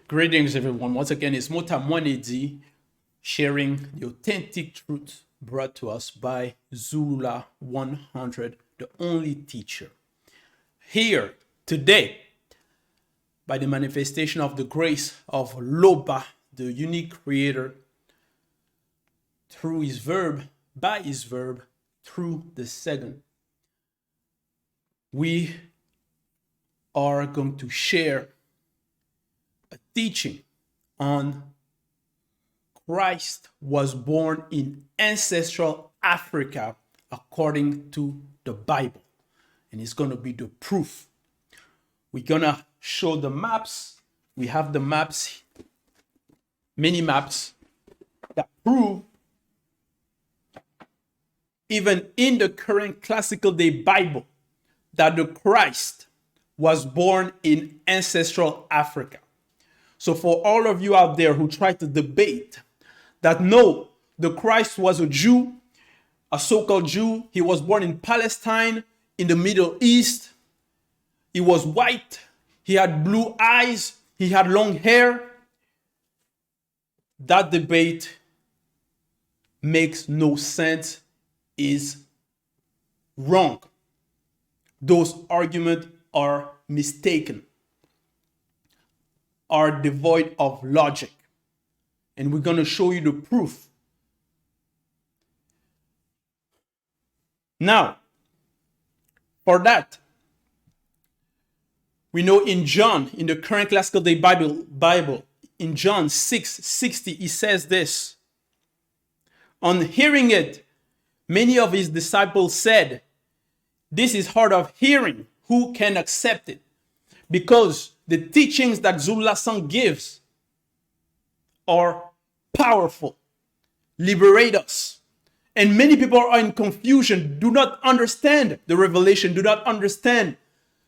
Greetings, everyone. Once again, it's Mota Mwanedi sharing the authentic truth brought to us by Zulula 100, the only teacher. Here today, by the manifestation of the grace of Loba, the unique creator, through his verb, by his verb, through the second, we are going to share a teaching on Christ was born in ancestral Africa according to the Bible. And it's going to be the proof. We're going to show the maps. We have the maps, many maps that prove even in the current classical day Bible that the Christ was born in ancestral Africa. So for all of you out there who try to debate that no, the Christ was a Jew, a so-called Jew, he was born in Palestine, in the Middle East, he was white, he had blue eyes, he had long hair, that debate makes no sense, is wrong. Those arguments are mistaken, are devoid of logic. And we're going to show you the proof. Now, for that, we know in John, in the current classical day Bible, in John 6:60, he says this. On hearing it, many of his disciples said, "This is hard of hearing. Who can accept it?" Because the teachings that Zulula gives are powerful, liberate us. And many people are in confusion, do not understand the revelation, do not understand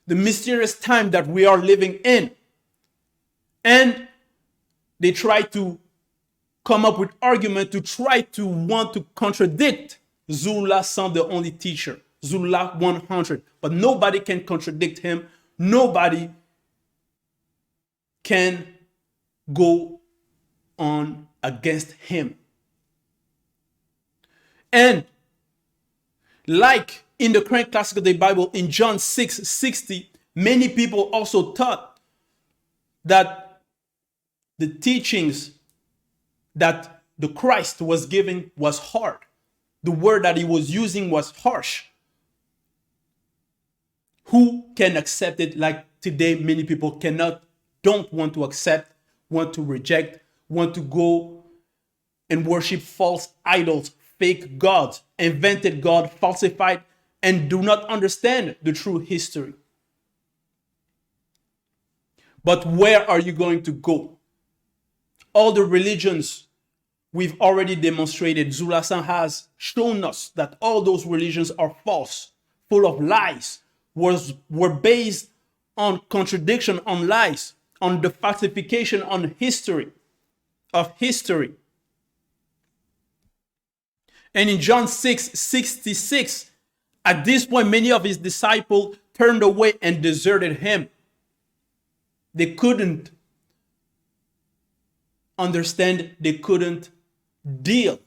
the mysterious time that we are living in. And they try to come up with argument to try to want to contradict Zulula, the only teacher, Zulula 100. But nobody can contradict him. Nobody can go on against him. And like in the current classical day Bible, in John 6:60, many people also taught that the teachings that the Christ was giving was hard. The word that he was using was harsh. Who can accept it? Like today, many people cannot, don't want to accept, want to reject, want to go and worship false idols, fake gods, invented God, falsified, and do not understand the true history. But where are you going to go? All the religions we've already demonstrated, Zulula has shown us that all those religions are false, full of lies, were based on contradiction, on lies, on the falsification on history. And in John 6:66, at this point, many of his disciples turned away and deserted him. They couldn't understand, they couldn't deal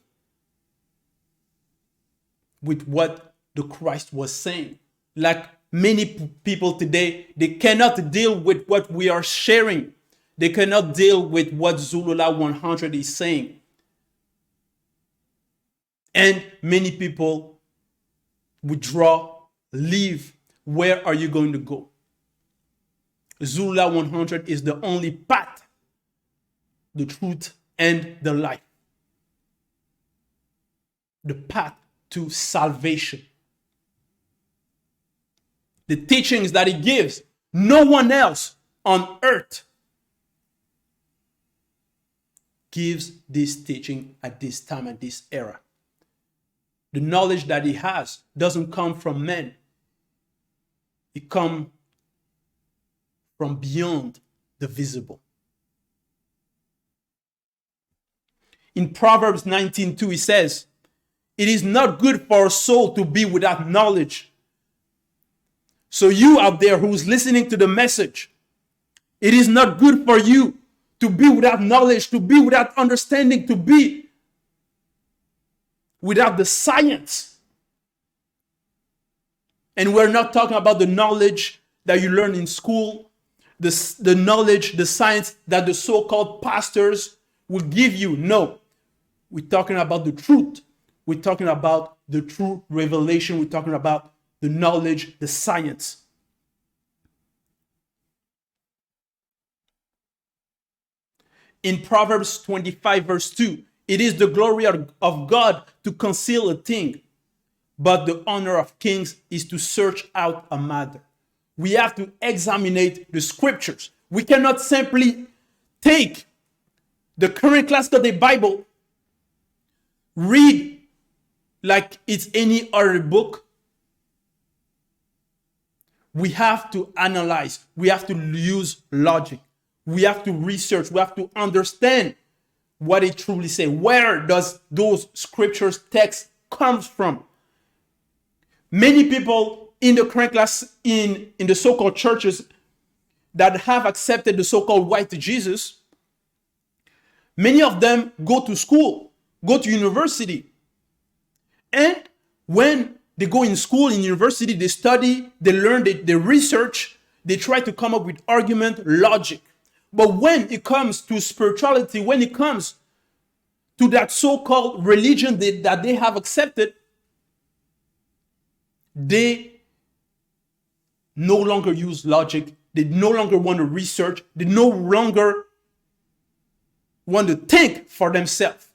with what the Christ was saying. Like many people today, they cannot deal with what we are sharing. They cannot deal with what Zulula 100 is saying. And many people withdraw, leave. Where are you going to go? Zulula 100 is the only path, the truth, and the life. The path to salvation. The teachings that he gives, no one else on earth gives this teaching at this time, at this era. The knowledge that he has doesn't come from men. It comes from beyond the visible. In Proverbs 19:2, he says, "It is not good for a soul to be without knowledge." So you out there who's listening to the message, it is not good for you to be without knowledge, to be without understanding, to be without the science. And we're not talking about the knowledge that you learn in school, the knowledge, the science that the so-called pastors will give you. No, we're talking about the truth. We're talking about the true revelation. We're talking about the knowledge, the science. In Proverbs 25 verse 2, it is the glory of God to conceal a thing, but the honor of kings is to search out a matter. We have to examine the scriptures. We cannot simply take the current classical Bible, read like it's any other book. We have to analyze. We have to use logic. We have to research. We have to understand what it truly says. Where does those scriptures text comes from? Many people in the current class, in the so-called churches that have accepted the so-called white Jesus, many of them go to school, go to university. And when they go in school, in university, they study, they learn, they research, they try to come up with argument, logic. But when it comes to spirituality, when it comes to that so-called religion that they have accepted, they no longer use logic. They no longer want to research. They no longer want to think for themselves.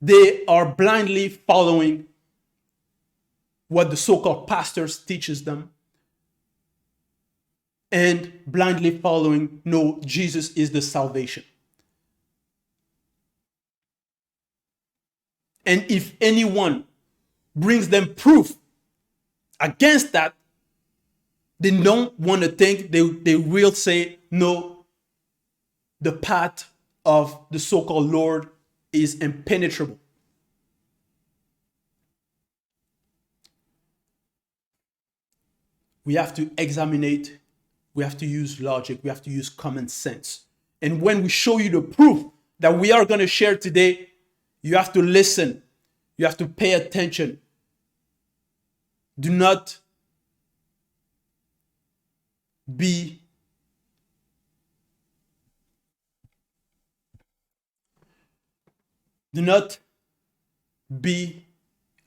They are blindly following what the so-called pastors teaches them, and blindly following, no, Jesus is the salvation. And if anyone brings them proof against that, they don't want to think. They will say, no, the path of the so-called Lord is impenetrable. We have to examine it. We have to use logic. We have to use common sense. And when we show you the proof that we are going to share today, you have to listen. You have to pay attention. Do not be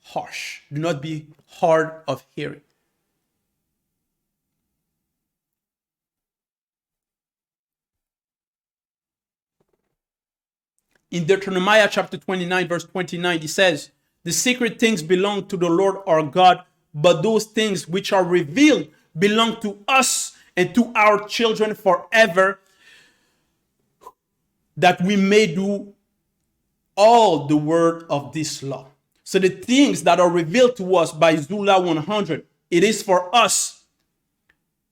harsh. Do not be hard of hearing. In Deuteronomy chapter 29, verse 29, it says, the secret things belong to the Lord our God, but those things which are revealed belong to us and to our children forever, that we may do all the word of this law. So the things that are revealed to us by Zula 100, it is for us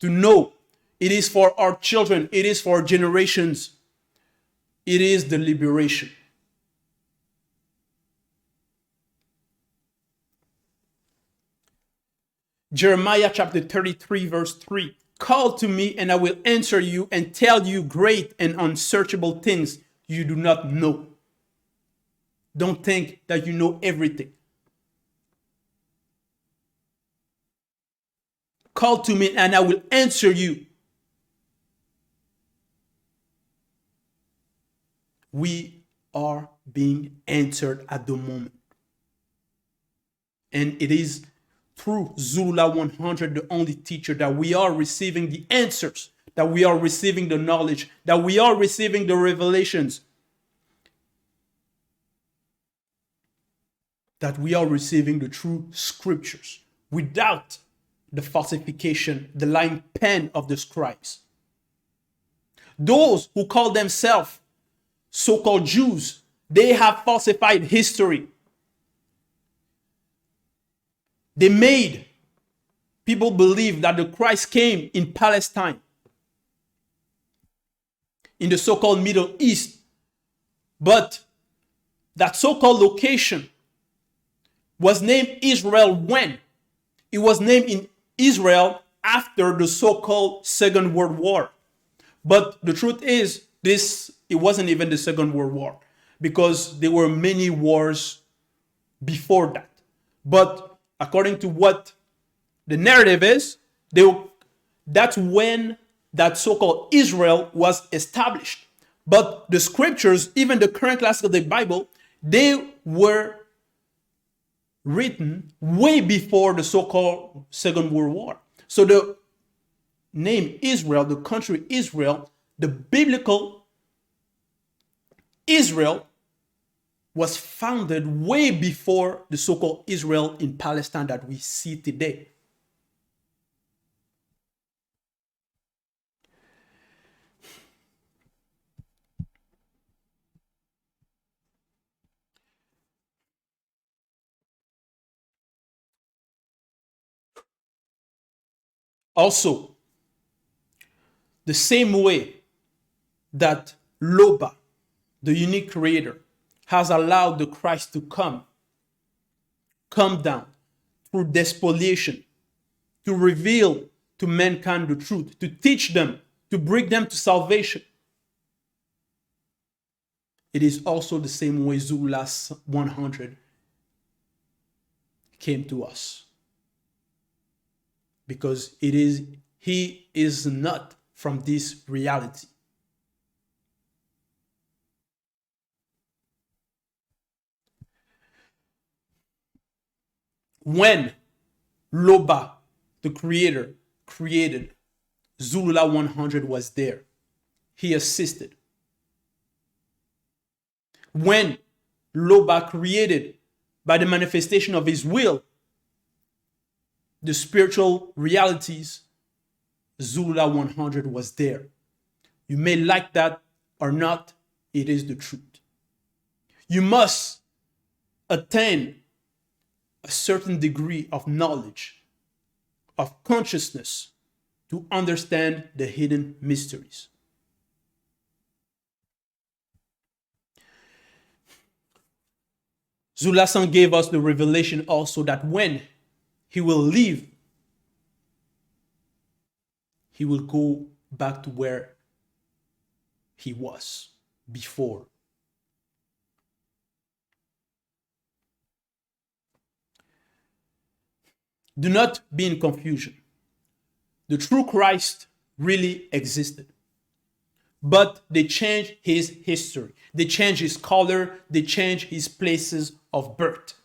to know. It is for our children. It is for generations. It is the liberation. Jeremiah chapter 33 verse 3. Call to me and I will answer you and tell you great and unsearchable things you do not know. Don't think that you know everything. Call to me and I will answer you. We are being answered at the moment. And it is through Zula 100, the only teacher, that we are receiving the answers, that we are receiving the knowledge, that we are receiving the revelations, that we are receiving the true scriptures without the falsification, the lying pen of the scribes. Those who call themselves so-called Jews, they have falsified history. They made people believe that the Christ came in Palestine, in the so-called Middle East. But that so-called location was named Israel when? It was named in Israel after the so-called Second World War. But the truth is, it wasn't even the Second World War, because there were many wars before that. But according to what the narrative is, that's when that so-called Israel was established. But the scriptures, even the current classical Bible, they were written way before the so-called Second World War. So the name Israel, the country Israel, the biblical Israel, was founded way before the so-called Israel in Palestine that we see today. Also, the same way that Loba, the unique creator, has allowed the Christ to come down through despoliation, to reveal to mankind the truth, to teach them, to bring them to salvation. It is also the same way Zula 100 came to us. Because he is not from this reality. When Loba, the creator, created, Zulula 100 was there. He assisted. When Loba created, by the manifestation of his will, the spiritual realities, Zulula 100 was there. You may like that or not, it is the truth. You must attain a certain degree of knowledge, of consciousness, to understand the hidden mysteries. Zulasan gave us the revelation also that when he will leave, he will go back to where he was before. Do not be in confusion. The true Christ really existed. But they changed his history. They changed his color. They changed his places of birth.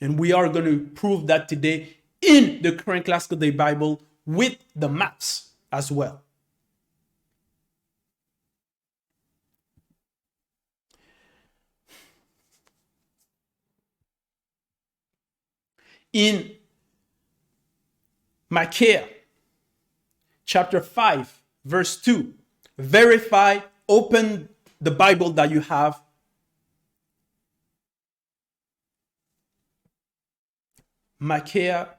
And we are going to prove that today in the current classical day Bible with the maps as well. In Micaiah chapter 5, verse 2, verify, open the Bible that you have. Micaiah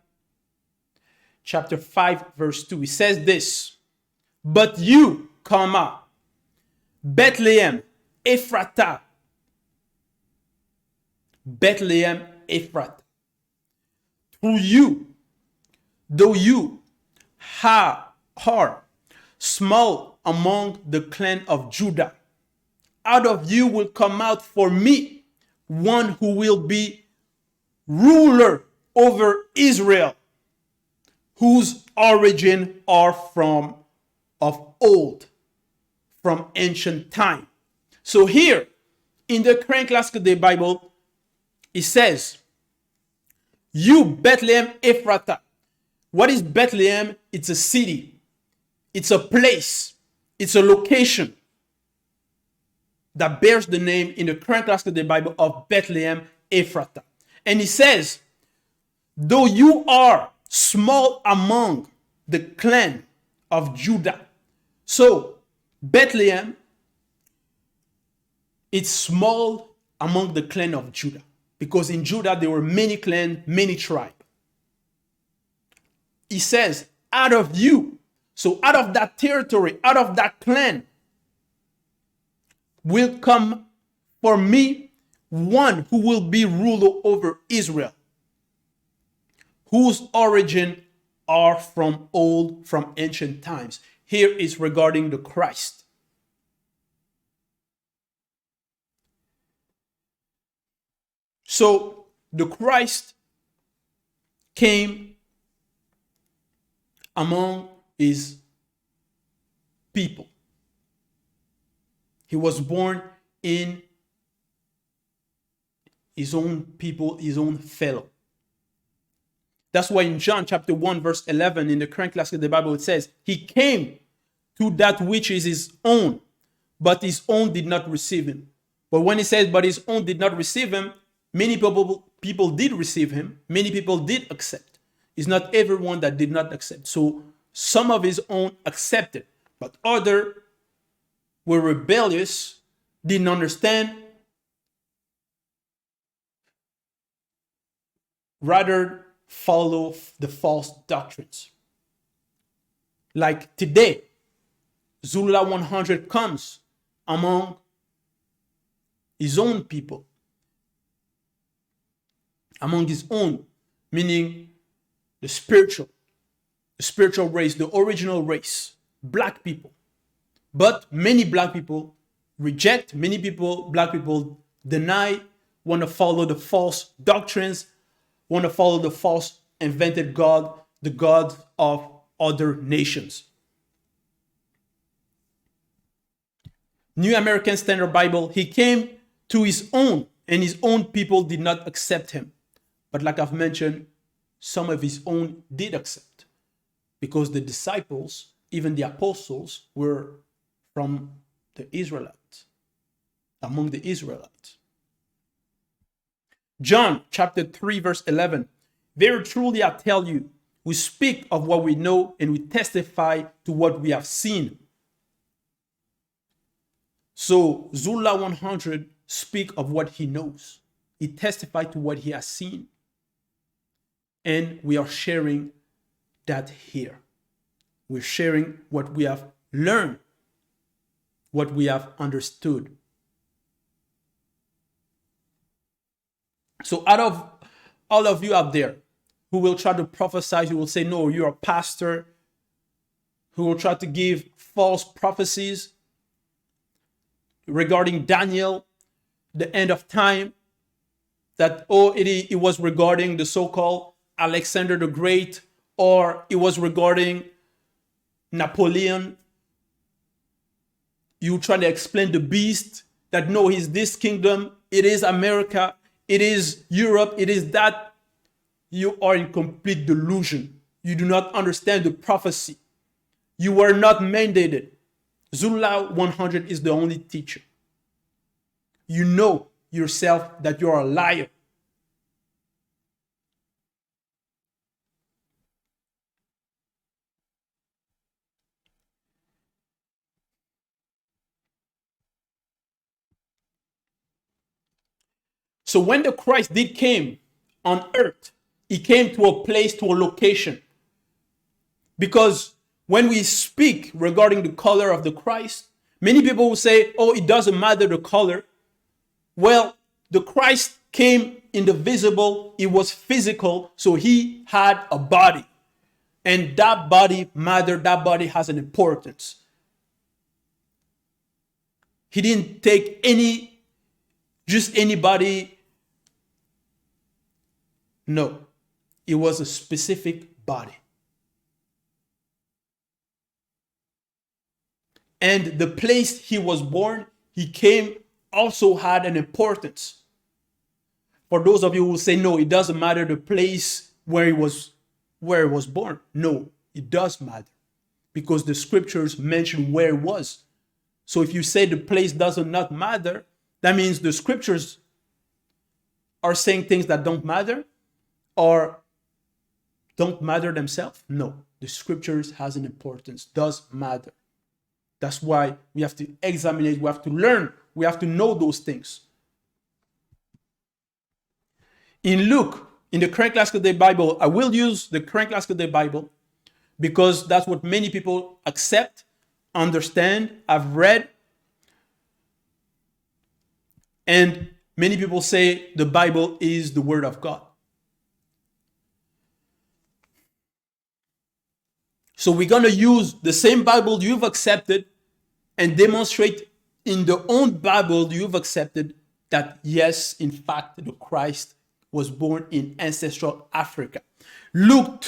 chapter 5, verse 2. It says this, but you, comma, Bethlehem, Ephratah, Bethlehem, Ephratah, through you, though you are small among the clan of Judah, out of you will come out for me one who will be ruler over Israel, whose origin are from of old, from ancient time. So here in the current classical day Bible, it says, you Bethlehem Ephratah. What is Bethlehem? It's a city. It's a place. It's a location that bears the name in the current classical day Bible of Bethlehem Ephratah. And he says, though you are small among the clan of Judah. So Bethlehem, it's small among the clan of Judah. Because in Judah, there were many clans, many tribes. He says, out of you, so out of that territory, out of that clan, will come for me one who will be ruler over Israel, whose origin are from old, from ancient times. Here is regarding the Christ. So the Christ came among his people. He was born in his own people, his own fellow. That's why in John chapter 1 verse 11 in the current classic of the Bible it says, he came to that which is his own, but his own did not receive him. But when he says, but his own did not receive him, many people did receive him. Many people did accept. It's not everyone that did not accept. So some of his own accepted, but others were rebellious, didn't understand, rather follow the false doctrines. Like today, Zula 100 comes among his own people, among his own, meaning the spiritual race, the original race, black people. But many black people reject, black people deny, want to follow the false doctrines, want to follow the false invented God, the God of other nations. New American Standard Bible, he came to his own, and his own people did not accept him. But like I've mentioned, some of his own did accept, because the disciples, even the apostles, were from the Israelites, among the Israelites. John chapter 3 verse 11, very truly I tell you, we speak of what we know and we testify to what we have seen. So Zula 100 speak of what he knows. He testified to what he has seen. And we are sharing that here. We're sharing what we have learned, what we have understood. So out of all of you out there who will try to prophesy, who will say, no, you're a pastor, who will try to give false prophecies regarding Daniel, the end of time, that, it was regarding the so-called Alexander the Great, or it was regarding Napoleon. You try to explain the beast, that no, he's this kingdom, it is America, it is Europe, it is that. You are in complete delusion. You do not understand the prophecy. You were not mandated. Zula 100 is the only teacher. You know yourself that you're a liar. So when the Christ did came on earth, he came to a place, to a location. Because when we speak regarding the color of the Christ, many people will say, oh, it doesn't matter the color. Well, the Christ came in the visible, it was physical, so he had a body. And that body mattered, that body has an importance. He didn't take just anybody. No, it was a specific body. And the place he was born, he came, also had an importance. For those of you who say, no, it doesn't matter the place where he was born. No, it does matter, because the scriptures mention where it was. So if you say the place does not matter, that means the scriptures are saying things that don't matter, or don't matter themselves. No, the scriptures has an importance, does matter. That's why we have to examine it, we have to learn, we have to know those things. In Luke, in the current classical day Bible, I will use the current classical day Bible because that's what many people accept, understand, have read. And many people say the Bible is the word of God. So we're going to use the same Bible you've accepted and demonstrate in the own Bible you've accepted that yes, in fact, the Christ was born in ancestral Africa. Luke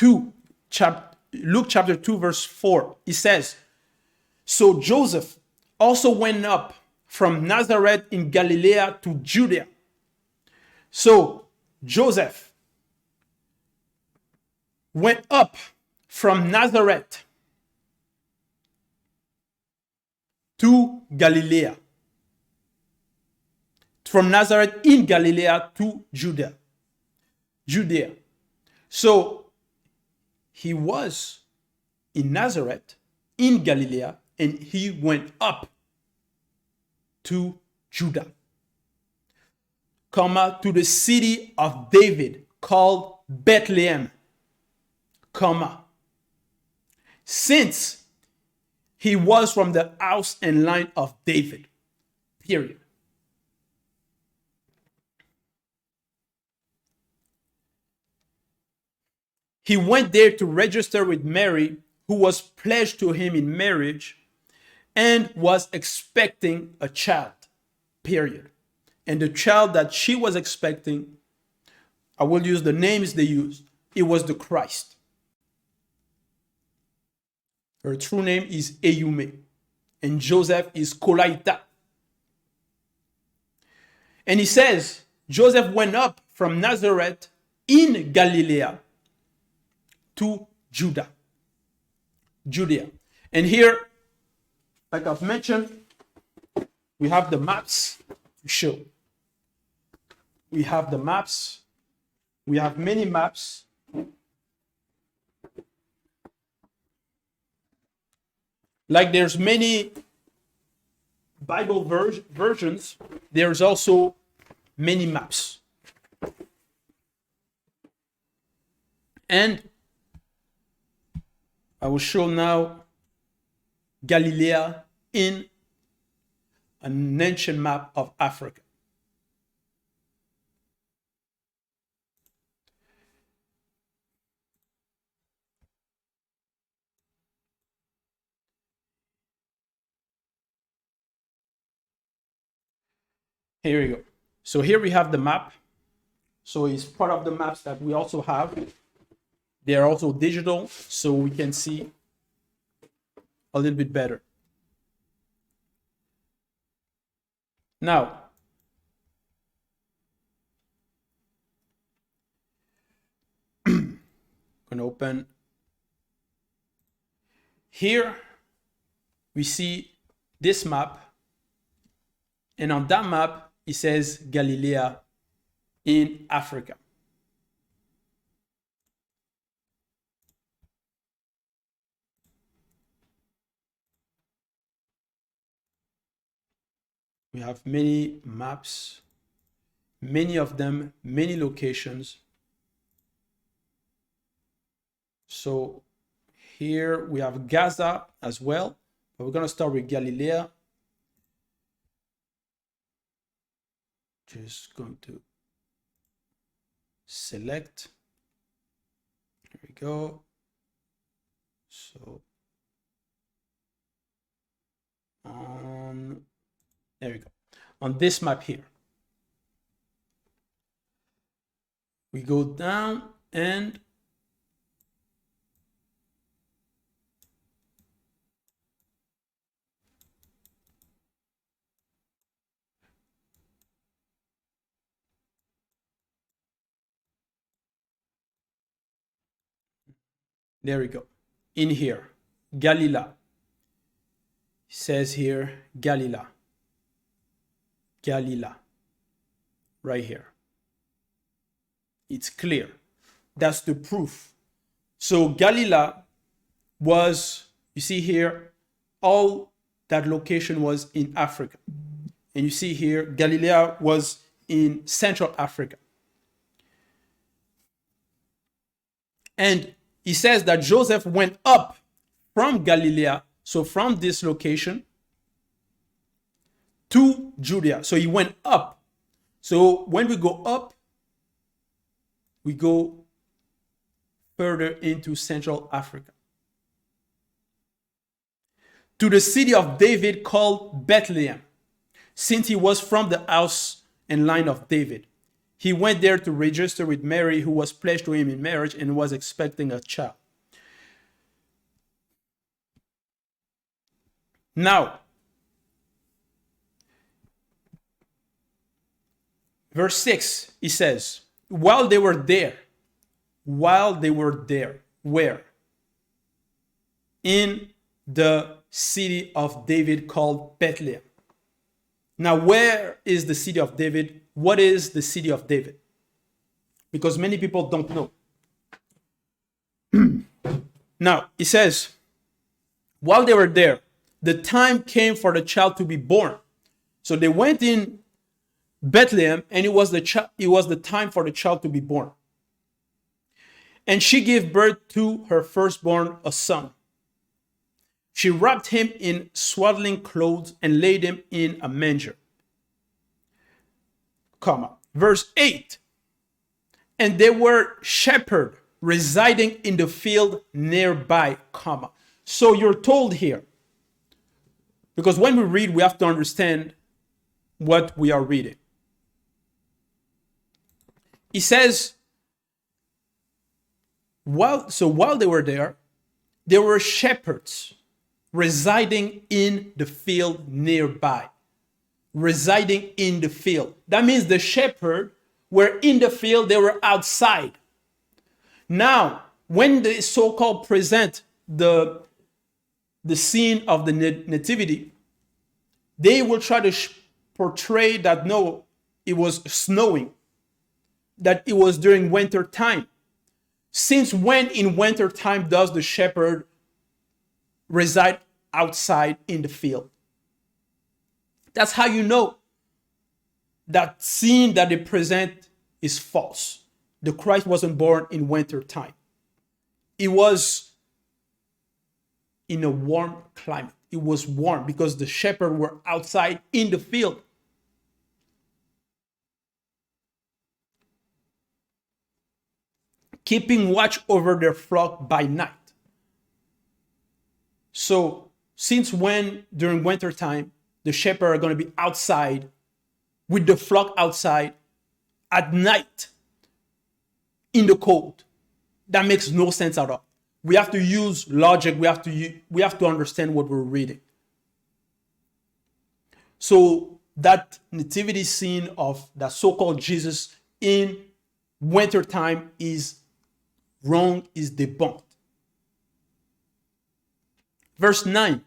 chapter 2, verse 4, it says, so Joseph also went up from Nazareth in Galilee to Judea. So Joseph went up from Nazareth to Galilee. From Nazareth in Galilee to Judea. So he was in Nazareth in Galilee, and he went up to Judah, to the city of David called Bethlehem, since he was from the house and line of David, period. He went there to register with Mary, who was pledged to him in marriage and was expecting a child, period. And the child that she was expecting, I will use the names they used, it was the Christ. Her true name is Eyume, and Joseph is Kolaita. And he says, Joseph went up from Nazareth in Galilee to Judea. And here, like I've mentioned, we have the maps to show. We have the maps. We have many maps. Like there's many Bible versions, there's also many maps. And I will show now Galilee in an ancient map of Africa. Here we go. So here we have the map. So it's part of the maps that we also have. They are also digital, so we can see a little bit better. Now, I'm going to open. Here, we see this map. And on that map, it says Galilee in Africa. We have many maps, many of them, many locations. So here we have Gaza as well, but we're going to start with Galilee. Just going to select. Here we go. So there we go. On this map here, we go down and there we go. In here, Galilee. It says here, Galilee. Right here. It's clear. That's the proof. So Galilee was, you see here, all that location was in Africa. And you see here, Galilee was in Central Africa. And he says that Joseph went up from Galilee, so from this location, to Judea. So he went up. So when we go up, we go further into Central Africa, to the city of David called Bethlehem, since he was from the house and line of David. He went there to register with Mary, who was pledged to him in marriage and was expecting a child. Now, verse 6, he says, while they were there, where? In the city of David called Bethlehem. Now, where is the city of David? What is the city of David? Because many people don't know. Now, it says, while they were there, the time came for the child to be born. So they went in Bethlehem, and it was the time for the child to be born. And she gave birth to her firstborn, a son. She wrapped him in swaddling clothes and laid him in a manger. Verse 8. And there were shepherds residing in the field nearby, So you're told here, because when we read, we have to understand what we are reading. He says, while they were there were shepherds residing in the field nearby. Residing in the field. That means the shepherds were in the field, they were outside. Now, when they so-called present the scene of the nativity, they will try to portray that no, it was snowing, that it was during winter time. Since when in winter time does the shepherd reside outside in the field? That's how you know that scene that they present is false. The Christ wasn't born in winter time. It was in a warm climate. It was warm because the shepherds were outside in the field. Keeping watch over their flock by night. So, since when during winter time the shepherds are going to be outside with the flock outside at night in the cold? That makes no sense at all. We have to use logic. We have to understand what we're reading. So that nativity scene of that so-called Jesus in winter time is wrong, is debunked. Verse 9.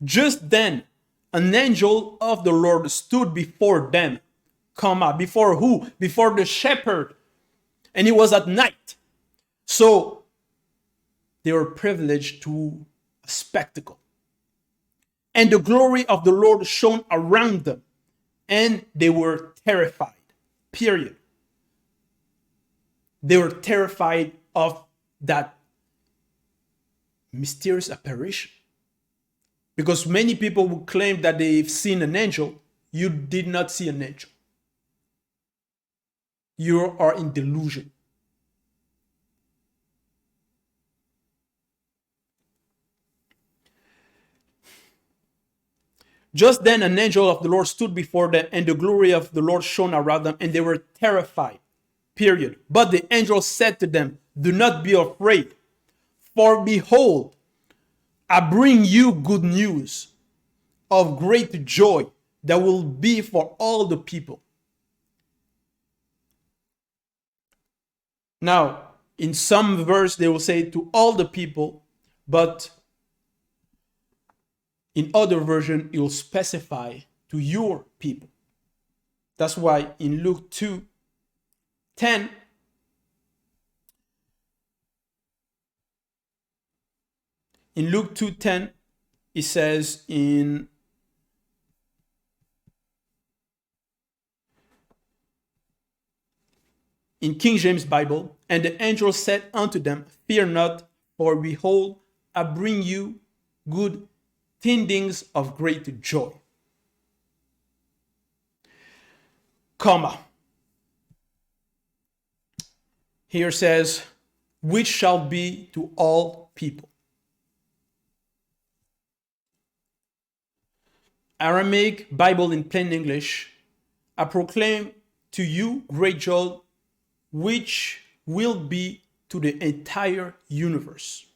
Just then, an angel of the Lord stood before them, before who? Before the shepherd. And it was at night. So they were privileged to a spectacle. And the glory of the Lord shone around them, and they were terrified. Period. They were terrified of that mysterious apparition. Because many people will claim that they've seen an angel. You did not see an angel. You are in delusion. Just then an angel of the Lord stood before them, and the glory of the Lord shone around them, and they were terrified. Period. But the angel said to them, do not be afraid, for behold, I bring you good news of great joy that will be for all the people. Now, in some verse, they will say to all the people, but in other version, it will specify to your people. That's why in Luke 2:10, in Luke 2:10, it says in King James Bible, and the angel said unto them, fear not, for behold, I bring you good tidings of great joy. Here says, which shall be to all people. Aramaic Bible in plain English, I proclaim to you great joy, which will be to the entire universe.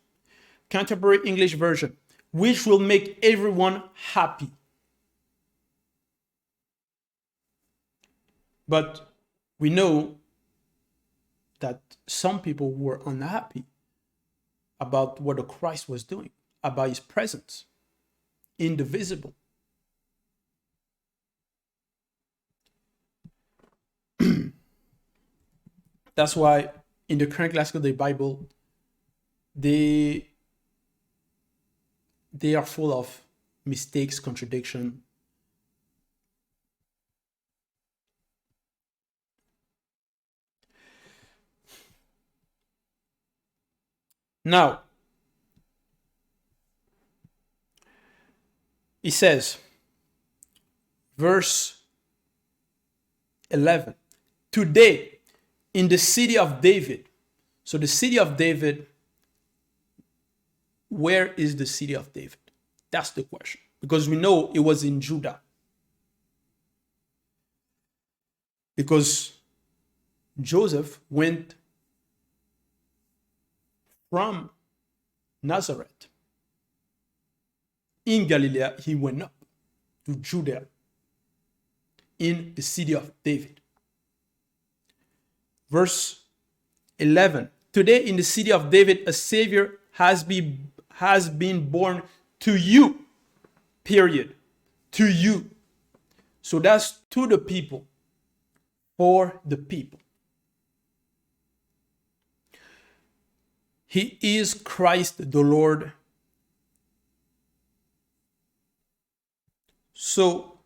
Contemporary English version, which will make everyone happy. But we know that some people were unhappy about what the Christ was doing, about his presence, indivisible. That's why in the current classical day Bible, they are full of mistakes, contradiction. Now, he says, verse 11, today in the city of David. So the city of David, where is the city of David? That's the question. Because we know it was in Judah. Because Joseph went from Nazareth. In Galilee, he went up to Judah in the city of David. Verse 11. Today in the city of David, a Savior has been born to you. Period. To you. So that's to the people. For the people. He is Christ the Lord. So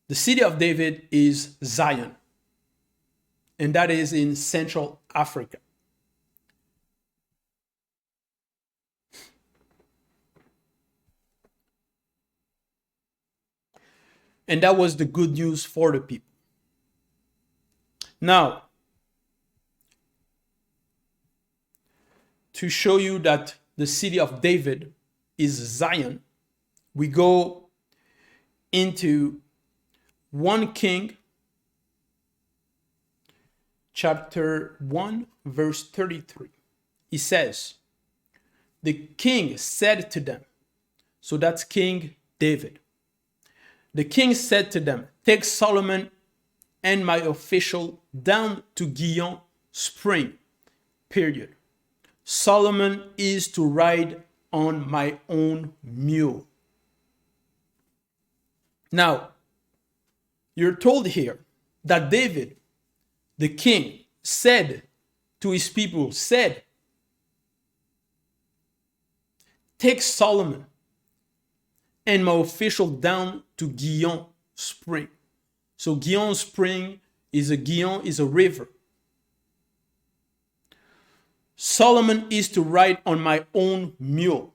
the city of David is Zion. And that is in Central Africa. And that was the good news for the people. Now, to show you that the city of David is Zion, we go into 1 King chapter 1 verse 33. He says, the king said to them, so that's King David. The king said to them, take Solomon and my official down to Gihon spring, period. Solomon is to ride on my own mule. Now, you're told here that David, the king, said to his people, take Solomon and my official down to Gihon spring. So Gihon spring is a river. Solomon is to ride on my own mule.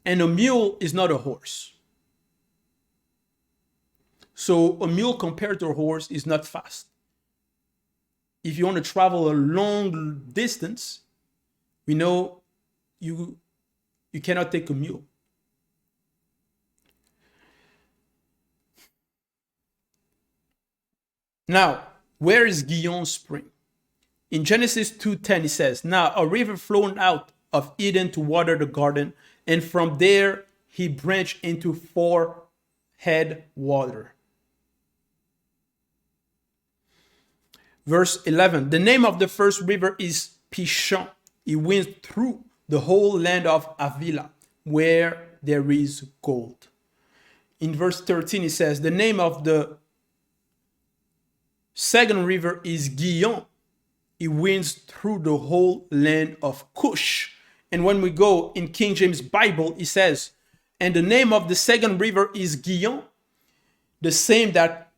And a mule is not a horse. So a mule compared to a horse is not fast. If you want to travel a long distance, we know you cannot take a mule. Now, where is Gihon spring? In Genesis 2:10 it says, now a river flowed out of Eden to water the garden, and from there he branched into 4 head water. Verse 11, the name of the first river is Pishon. It winds through the whole land of Avila, where there is gold. In verse 13 it says, the name of the second river is Gihon. It winds through the whole land of Cush. And when we go in King James Bible, it says, and the name of the second river is Gihon, the same that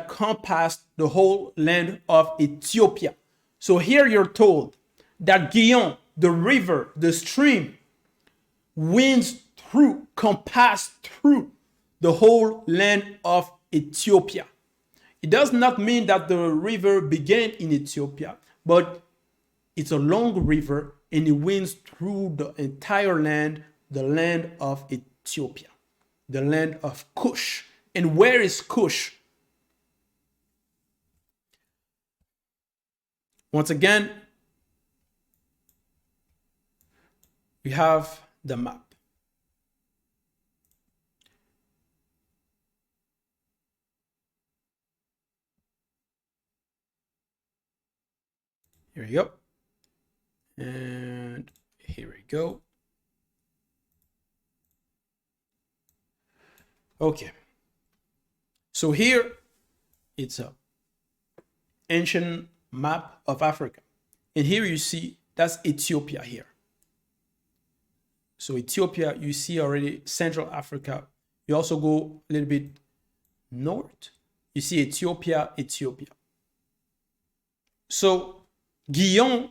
compassed the whole land of Ethiopia. So here you're told that Gihon, the river, the stream, winds through, compassed through the whole land of Ethiopia. It does not mean that the river began in Ethiopia, but it's a long river and it winds through the entire land, the land of Ethiopia, the land of Cush. And where is Cush? Once again, we have the map. Here we go. And here we go. Okay. So here it's a ancient map of Africa. And here you see that's Ethiopia here. So Ethiopia, you see already Central Africa. You also go a little bit north. You see Ethiopia, Ethiopia. So Gihon,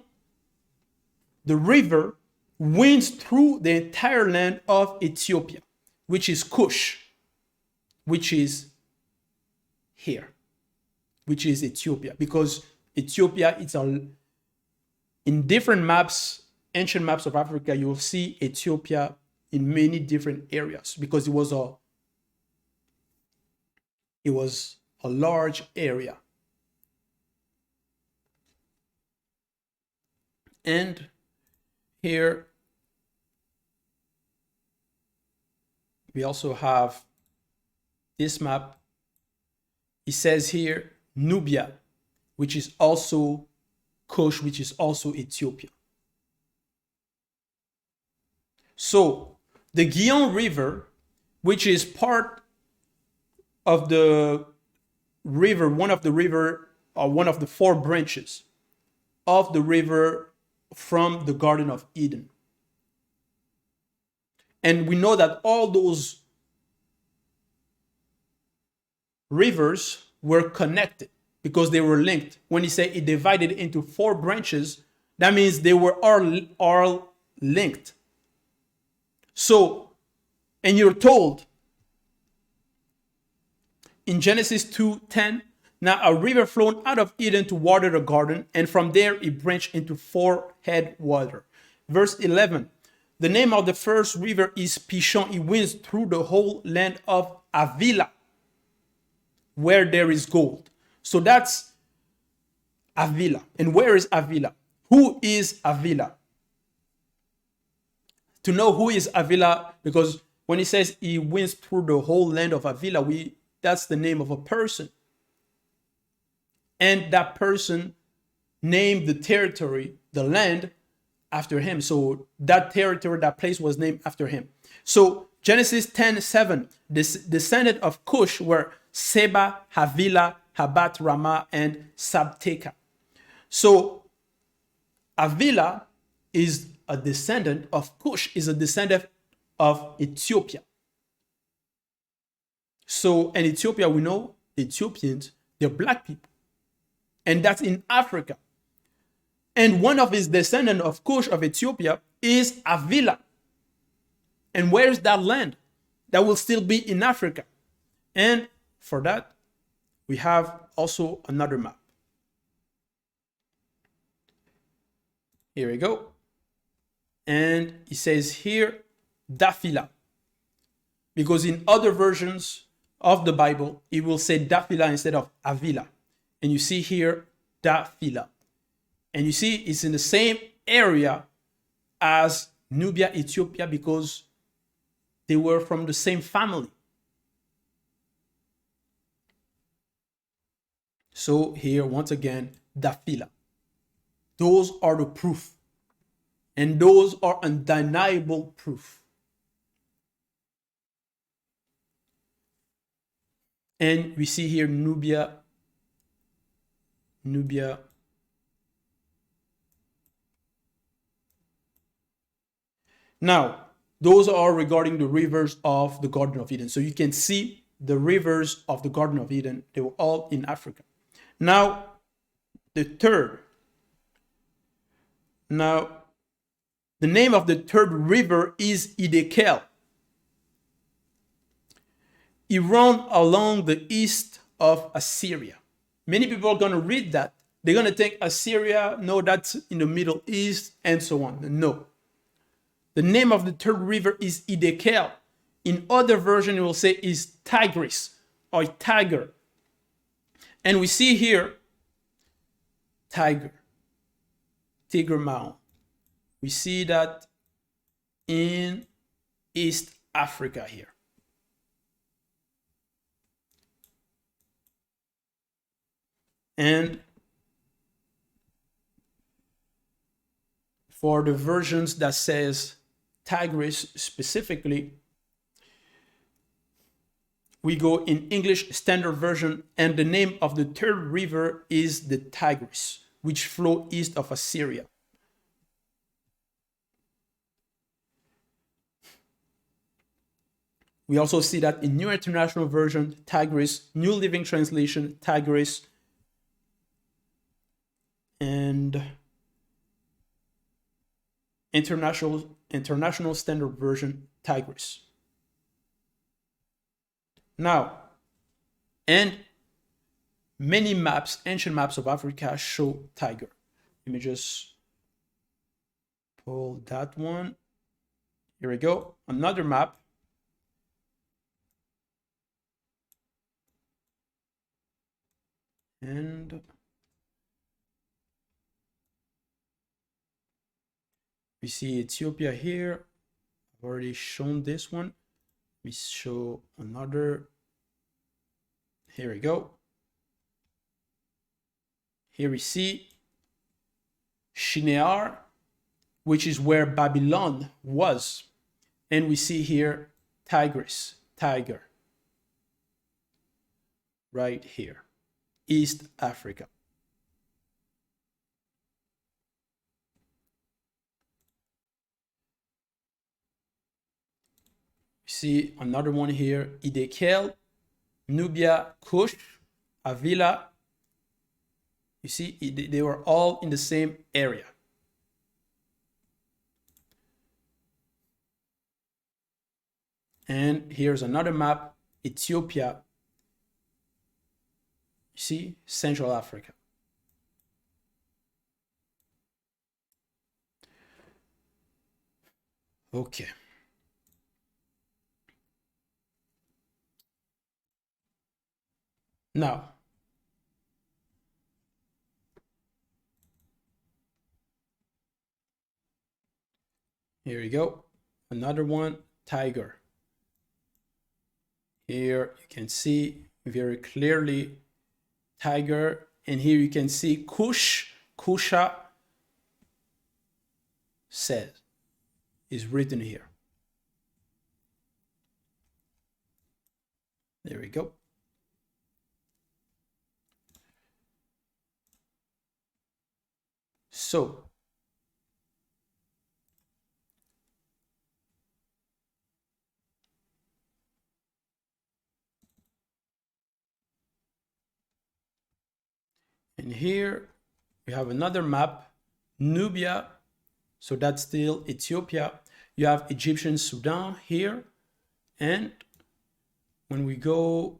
the river, winds through the entire land of Ethiopia, which is Cush, which is here, which is Ethiopia, because Ethiopia is in different maps, ancient maps of Africa, you will see Ethiopia in many different areas because it was a large area. And here we also have this map. It says here Nubia, which is also Cush, which is also Ethiopia. So the Gihon River, which is part of the river, one of the four branches of the river from the Garden of Eden. And we know that all those rivers were connected because they were linked. When he said it divided into four branches, that means they were all linked. So, and you're told in Genesis 2:10, now a river flowed out of Eden to water the garden, and from there it branched into four headwaters. Verse 11, the name of the first river is Pishon. It winds through the whole land of Avila, where there is gold. So that's Avila. And where is Avila? Who is Avila? To know who is Avila, because when he says he winds through the whole land of Avila, that's the name of a person. And that person named the territory, the land, after him. So that territory, that place was named after him. So Genesis 10:7, this descendant of Cush were Seba, Havila, Habat, Ramah, and Sabteka. So Avila is a descendant of Cush, is a descendant of Ethiopia. So in Ethiopia, we know the Ethiopians, they're black people. And that's in Africa. And one of his descendants of Cush of Ethiopia is Avila. And where's that land? That will still be in Africa. And for that, we have also another map. Here we go. And it says here, Daphila. Because in other versions of the Bible, it will say Daphila instead of Avila. And you see here, Daphila. And you see it's in the same area as Nubia, Ethiopia, because they were from the same family. So here, once again, Daphila. Those are the proof. And those are undeniable proof. And we see here Nubia. Now, those are regarding the rivers of the Garden of Eden. So you can see the rivers of the Garden of Eden. They were all in Africa. Now, the name of the third river is Edekel. It runs along the east of Assyria. Many people are going to read that. They're going to think Assyria, no, that's in the Middle East, and so on. No. The name of the third river is Edekel. In other version, it will say is Tigris, or tiger. And we see here tiger mound. We see that in East Africa here. And for the versions that says Tigris specifically, we go in English Standard Version, and the name of the third river is the Tigris, which flow east of Assyria. We also see that in New International Version, Tigris, New Living Translation, Tigris, and International Standard Version, Tigris. Now, and many maps, ancient maps of Africa show tiger. Let me just pull that one. Here we go. Another map. And we see Ethiopia here. I've already shown this one. We show another. Here we go. Here we see Shinear, which is where Babylon was. And we see here Tigris, tiger, right here, East Africa. See another one here, Idekel, Nubia, Kush, Avila. You see, they were all in the same area. And here's another map, Ethiopia. You see, Central Africa. Okay. Now, here we go. Another one, tiger. Here you can see very clearly tiger. And here you can see Kush, Kusha says, is written here. There we go. So, and here we have another map, Nubia. So that's still Ethiopia. You have Egyptian Sudan here. And when we go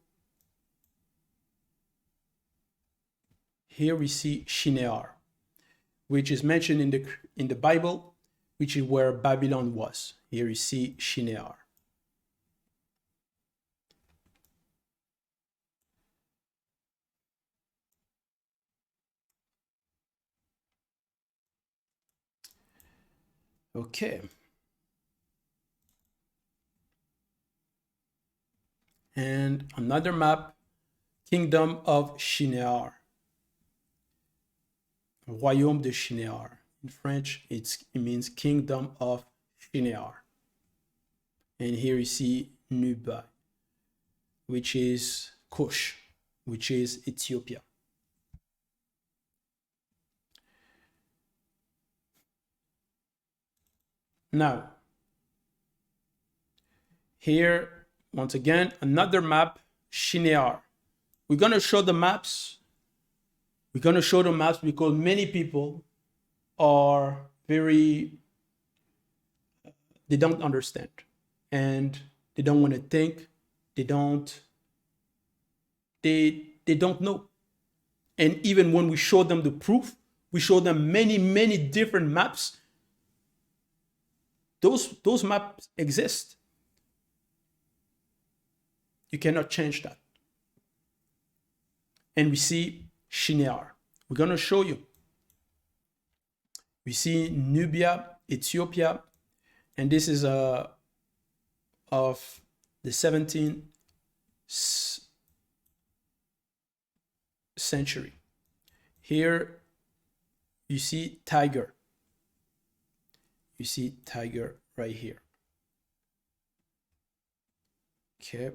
here, we see Shinear, which is mentioned in the Bible, which is where Babylon was. Here you see Shinear. Okay. And another map, Kingdom of Shinear. Royaume de Shinear. In French, it means Kingdom of Shinear. And here you see Nuba, which is Kush, which is Ethiopia. Now, here, once again, another map, Shinear. We're going to show the maps. We're going to show the maps because many people are they don't understand. And they don't want to think. They don't know. And even when we show them the proof, we show them many, many different maps. Those maps exist. You cannot change that. and we see Shinear. We're going to show you. We see Nubia, Ethiopia, and this is of the 17th century. Here you see tiger. You see tiger right here. Okay.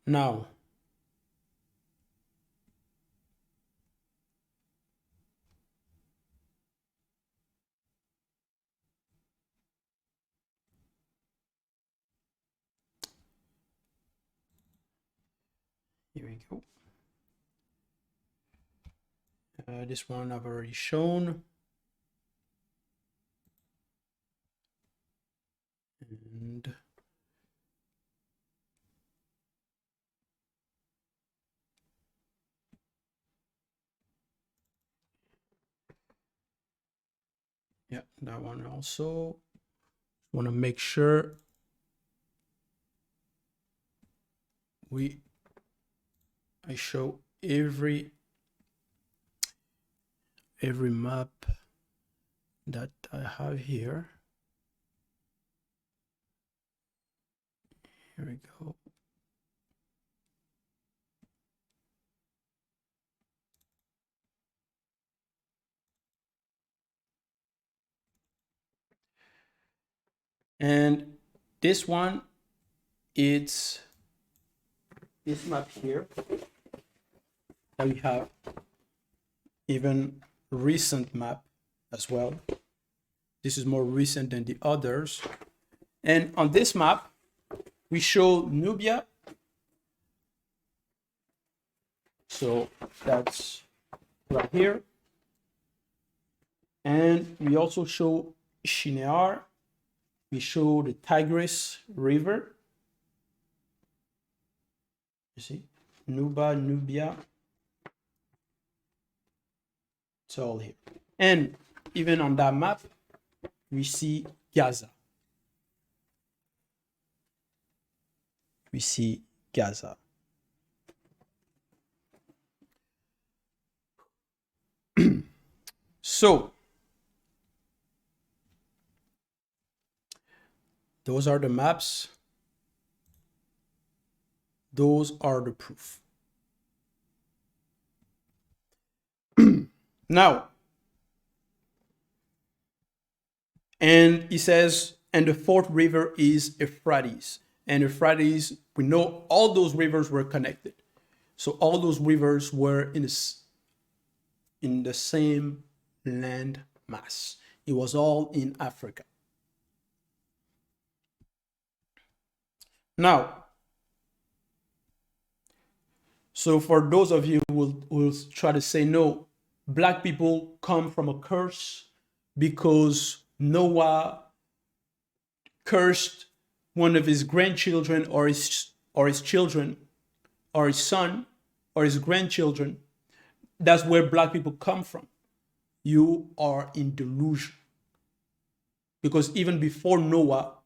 Now, here we go. This one I've already shown. And yeah, that one also. Want to make sure I show every map that I have here. Here we go. And this one, it's this map here. And we have even recent map as well. This is more recent than the others. And on this map, we show Nubia. So that's right here. And we also show Shinear. We show the Tigris River. You see, Nubia. It's all here. And even on that map, we see Gaza. We see Gaza. So, those are the maps. Those are the proof. Now, and he says, and the fourth river is Euphrates. And Euphrates, we know all those rivers were connected. So all those rivers were in the same land mass. It was all in Africa. Now, so for those of you who will try to say, no, black people come from a curse because Noah cursed one of his grandchildren or his children or his son or his grandchildren. That's where black people come from. You are in delusion. Because even before Noah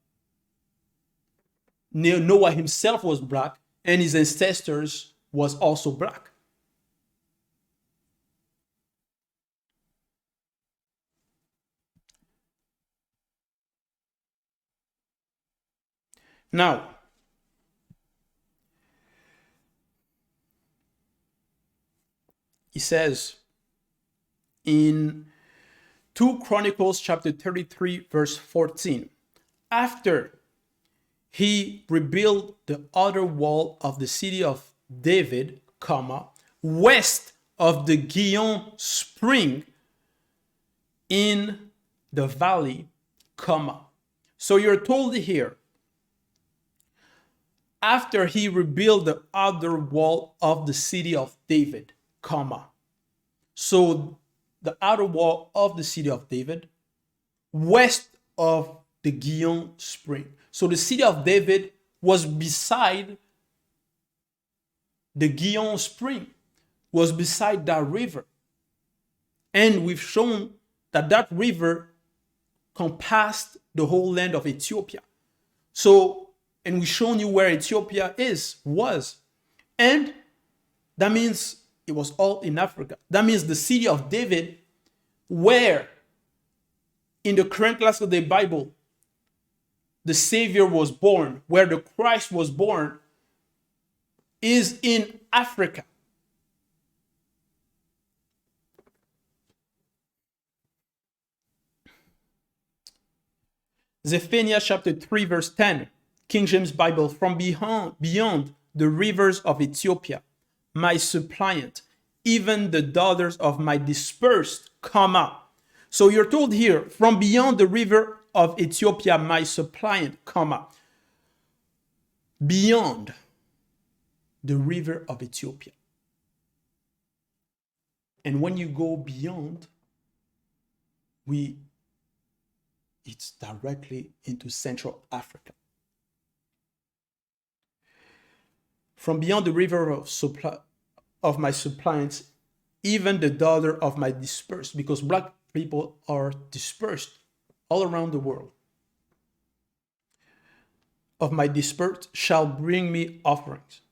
himself was black and his ancestors was also black. Now, he says in 2 Chronicles chapter 33 verse 14, after he rebuilt the outer wall of the city of David, west of the Gihon spring in the valley, So you're told here, after he rebuilt the outer wall of the city of David, So the outer wall of the city of David, west of the Gihon spring. So the city of David was beside the Gihon spring, was beside that river. And we've shown that that river compassed the whole land of Ethiopia. So, and we've shown you where Ethiopia was. And that means it was all in Africa. That means the city of David, where in the current classical day Bible, the Savior was born, where the Christ was born, is in Africa. Zephaniah chapter 3 verse 10, King James Bible, from beyond the rivers of Ethiopia, my suppliant, even the daughters of my dispersed, come up. So you're told here, from beyond the river of Ethiopia, my suppliant, come up. Beyond the river of Ethiopia. And when you go beyond, it's directly into Central Africa. From beyond the river of my suppliants, even the daughter of my dispersed, because black people are dispersed all around the world, of my dispersed shall bring me offerings.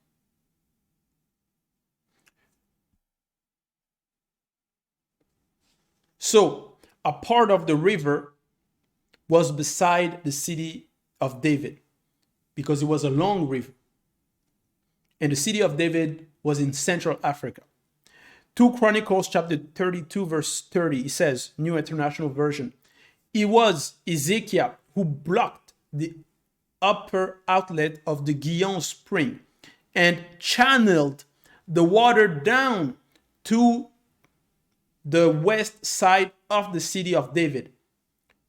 So, a part of the river was beside the city of David, because it was a long river. And the city of David was in Central Africa. 2 Chronicles chapter 32 verse 30, it says, New International Version, it was Ezekiel who blocked the upper outlet of the Gihon spring and channeled the water down to the west side of the city of David.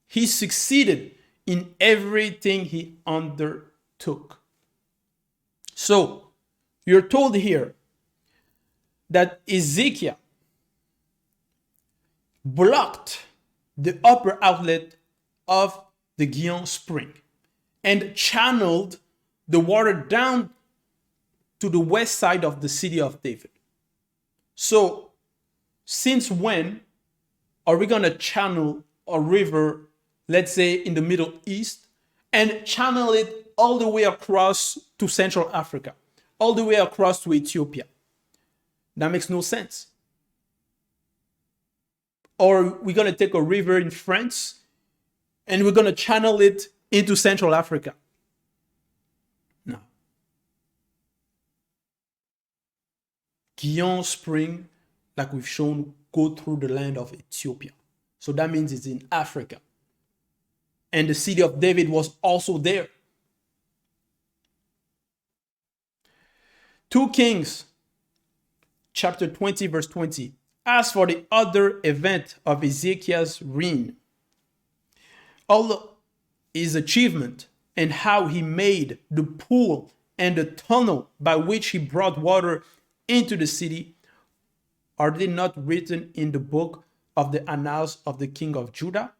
He succeeded in everything he undertook. So, you're told here that Ezekiel blocked the upper outlet of the Gihon spring and channeled the water down to the west side of the city of David. So, since when are we going to channel a river, let's say in the Middle East, and channel it all the way across to Central Africa, all the way across to Ethiopia? That makes no sense. Or we're going to take a river in France and we're going to channel it into Central Africa. No. Gihon Spring, like we've shown, go through the land of Ethiopia. So that means it's in Africa. And the city of David was also there. 2 Kings chapter 20 verse 20. As for the other event of Ezekiel's reign, all his achievement and how he made the pool and the tunnel by which he brought water into the city, are they not written in the book of the annals of the king of Judah?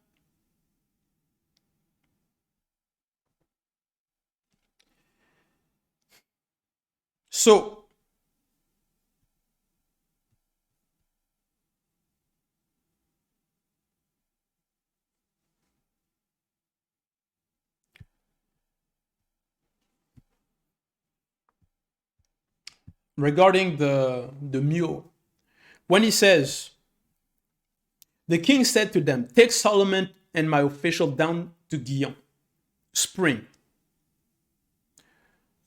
So, regarding the mule, when he says, the king said to them, take Solomon and my official down to Gihon spring.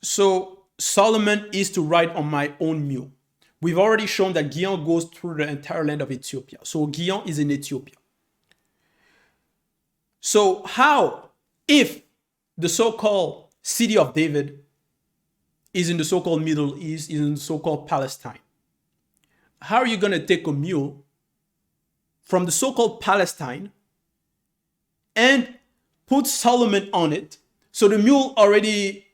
So Solomon is to ride on my own mule. We've already shown that Gihon goes through the entire land of Ethiopia. So Gihon is in Ethiopia. So how, if the so-called city of David is in the so-called Middle East, is in the so-called Palestine, how are you going to take a mule from the so-called Palestine and put Solomon on it? So the mule already,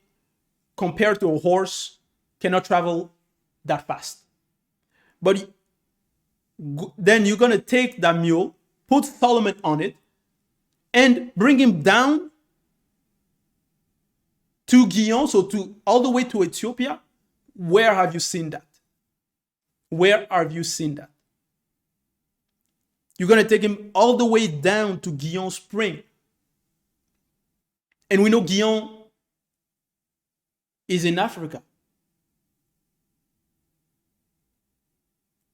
compared to a horse, cannot travel that fast. But then you're going to take that mule, put Solomon on it, and bring him down to Gihon, so to all the way to Ethiopia. Where have you seen that? Where have you seen that? You're going to take him all the way down to Gihon Spring. And we know Gihon is in Africa.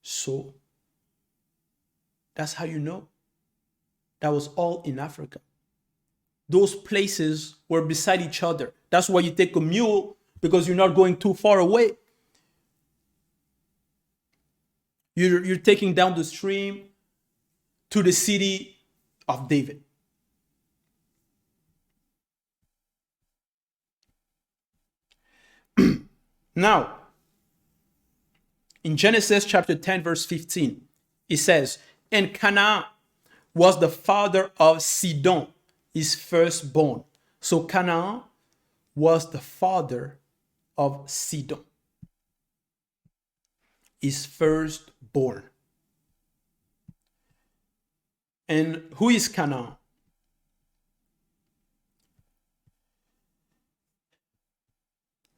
So that's how you know. That was all in Africa. Those places were beside each other. That's why you take a mule, because you're not going too far away. You're taking down the stream to the city of David. Now, in Genesis chapter 10, verse 15, it says, and Canaan was the father of Sidon, his firstborn. So Canaan was the father of Sidon, his firstborn. And who is Canaan?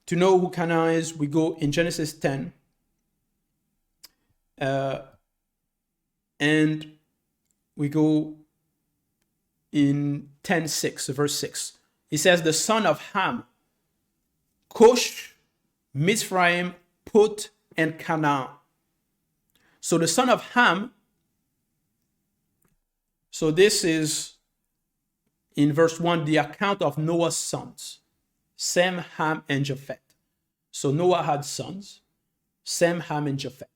To know who Canaan is, we go in Genesis 10. And we go in 10:6, verse 6. It says, the son of Ham, Cush, Mizraim, Put, and Canaan. So the son of Ham, so this is in verse 1, the account of Noah's sons, Sem, Ham, and Japheth. So Noah had sons, Sem, Ham, and Japheth.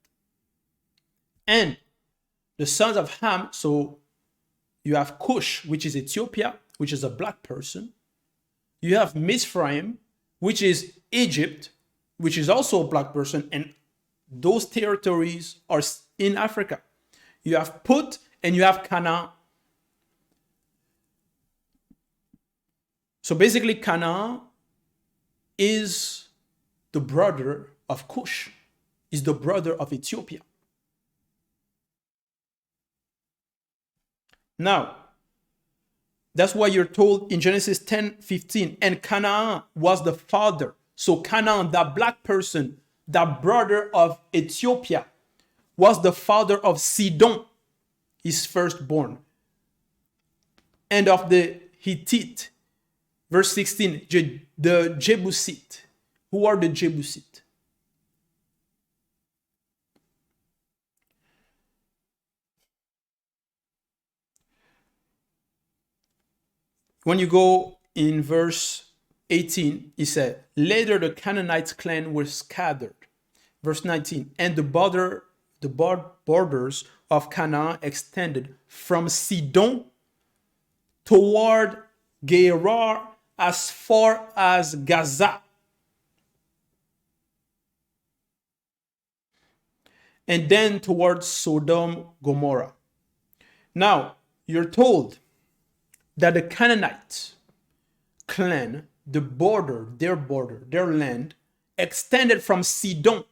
And the sons of Ham, so you have Cush, which is Ethiopia, which is a black person. You have Mizraim, which is Egypt, which is also a black person. And those territories are in Africa. You have Put and you have Canaan. So basically, Canaan is the brother of Cush, is the brother of Ethiopia. Now, that's why you're told in Genesis 10:15, and Canaan was the father. So Canaan, that black person, that brother of Ethiopia, was the father of Sidon, his firstborn, and of the Hittite. Verse 16, the Jebusites. Who are the Jebusites? When you go in verse 18, he said, later the Canaanite clan were scattered. Verse 19, and the borders of Canaan extended from Sidon toward Gerar as far as Gaza. And then towards Sodom, Gomorrah. Now, you're told that the Canaanite clan, their land, extended from Sidon.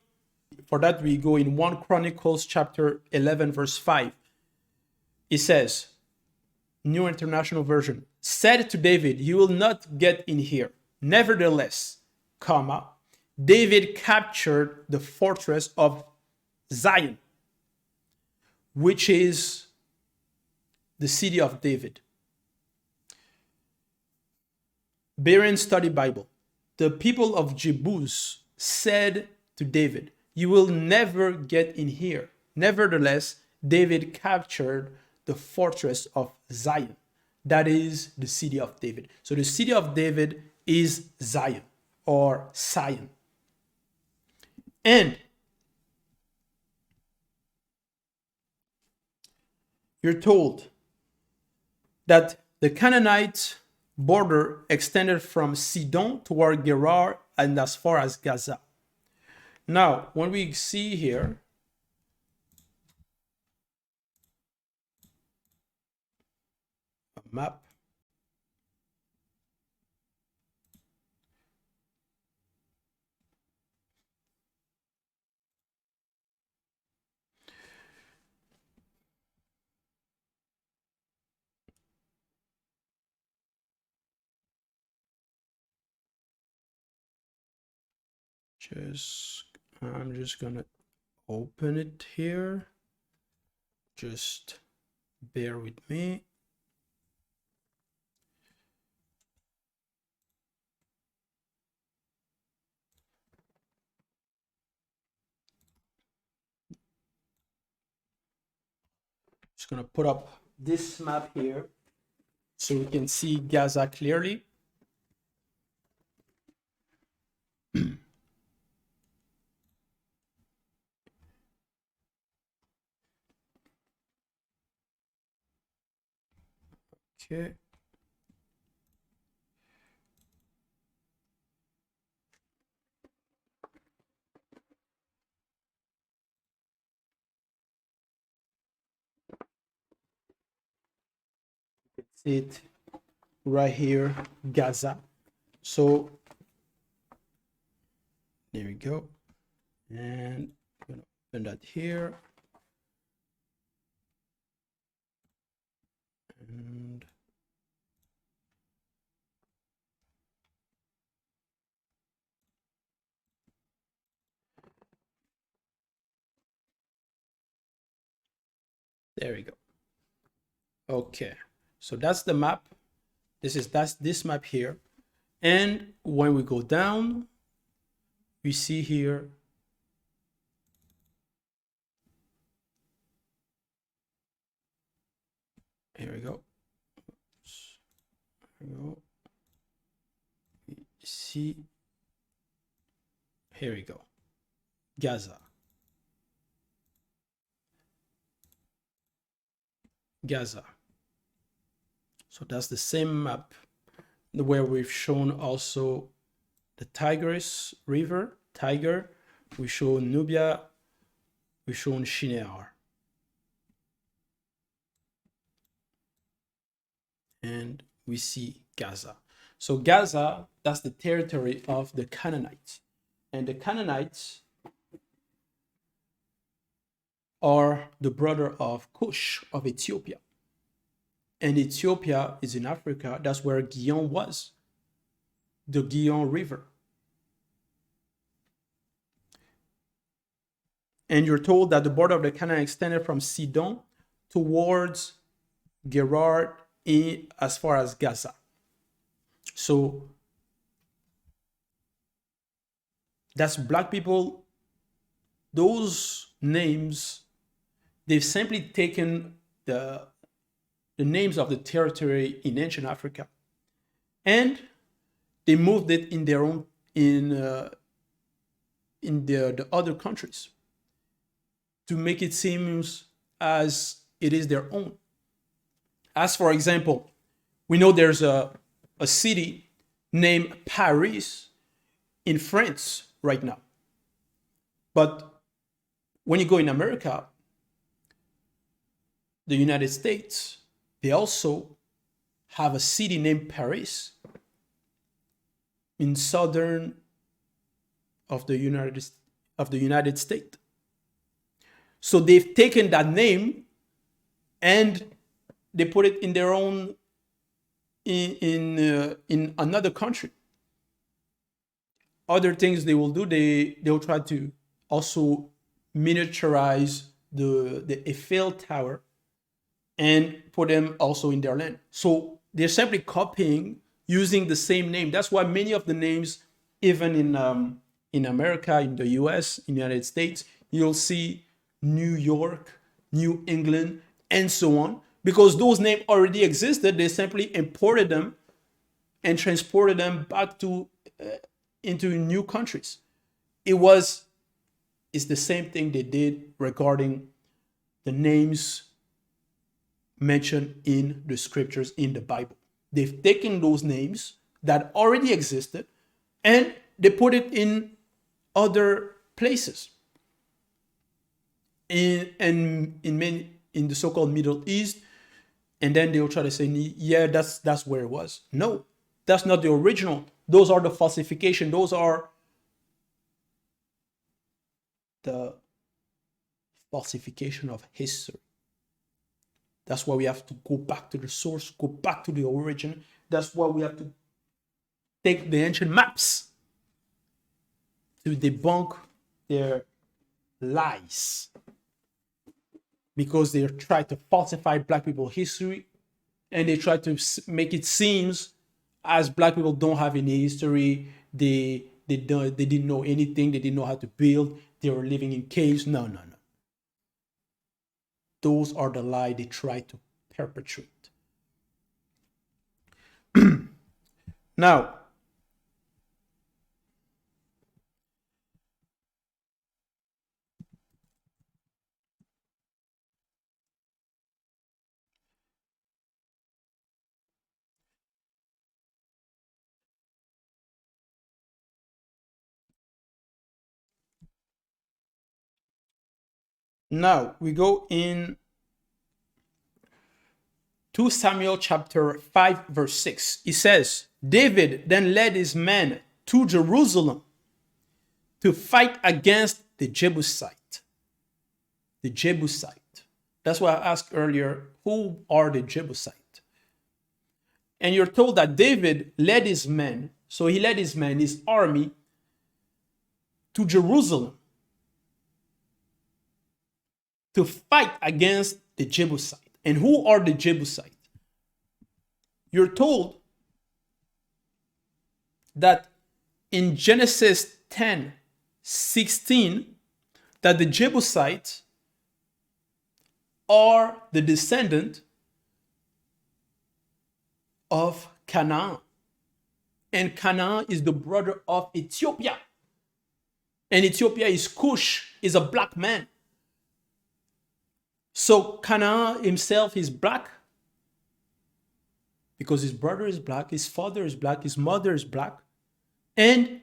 For that, we go in 1 Chronicles chapter 11, verse 5. It says, New International Version, said to David, you will not get in here. Nevertheless, David captured the fortress of Zion, which is the city of David. Berean Study Bible. The people of Jebus said to David, you will never get in here. Nevertheless, David captured the fortress of Zion. That is the city of David. So the city of David is Zion or Sion. And you're told that the Canaanite border extended from Sidon toward Gerar and as far as Gaza. Now, when we see here, a map, I'm just gonna open it here. Just bear with me. Just gonna put up this map here so we can see Gaza clearly. Okay. See it right here, Gaza. So there we go. And I'm gonna open that here. And there we go. Okay, so that's the map. That's this map here. And when we go down, we see here here we go. Here we go. We see here we go. Gaza. Gaza. So that's the same map where we've shown also the Tigris River, Tiger. We show Nubia. We shown Shinar. And we see Gaza. So Gaza, that's the territory of the Canaanites. And the Canaanites are the brother of Cush of Ethiopia. And Ethiopia is in Africa. That's where Gihon was, the Gihon River. And you're told that the border of the Canaan extended from Sidon towards Gerar as far as Gaza. So that's black people. Those names, they've simply taken the names of the territory in ancient Africa, and they moved it in their own in the other countries to make it seem as it is their own. As for example, we know there's a city named Paris in France right now, but when you go in America, the United States, they also have a city named Paris in southern of the United States. So they've taken that name and they put it in their own in another country. Other things they will do, they'll try to also miniaturize the Eiffel Tower and put them also in their land. So they're simply copying using the same name. That's why many of the names, even in America, in the US, in the United States, you'll see New York, New England, and so on. Because those names already existed, they simply imported them and transported them back to into new countries. It's the same thing they did regarding the names mentioned in the scriptures in the Bible. They've taken those names that already existed and they put it in other places. In the so-called Middle East, and then they'll try to say, yeah, that's where it was. No, that's not the original. Those are the falsification. Those are the falsification of history. That's why we have to go back to the source, go back to the origin. That's why we have to take the ancient maps to debunk their lies. Because they try to falsify black people's history and they try to make it seem as black people don't have any history, they didn't know anything, they didn't know how to build, they were living in caves. No. Those are the lies they try to perpetrate. Now, we go in 2 Samuel chapter 5 verse 6. It says, David then led his men to Jerusalem to fight against the Jebusite. The Jebusite. That's why I asked earlier, who are the Jebusites? And you're told that David led his men, so he led his men, his army, to Jerusalem to fight against the Jebusites. And who are the Jebusites? You're told that in Genesis 10:16, that the Jebusites are the descendant of Canaan. And Canaan is the brother of Ethiopia. And Ethiopia is Cush, is a black man. So Canaan himself is black because his brother is black, his father is black, his mother is black. And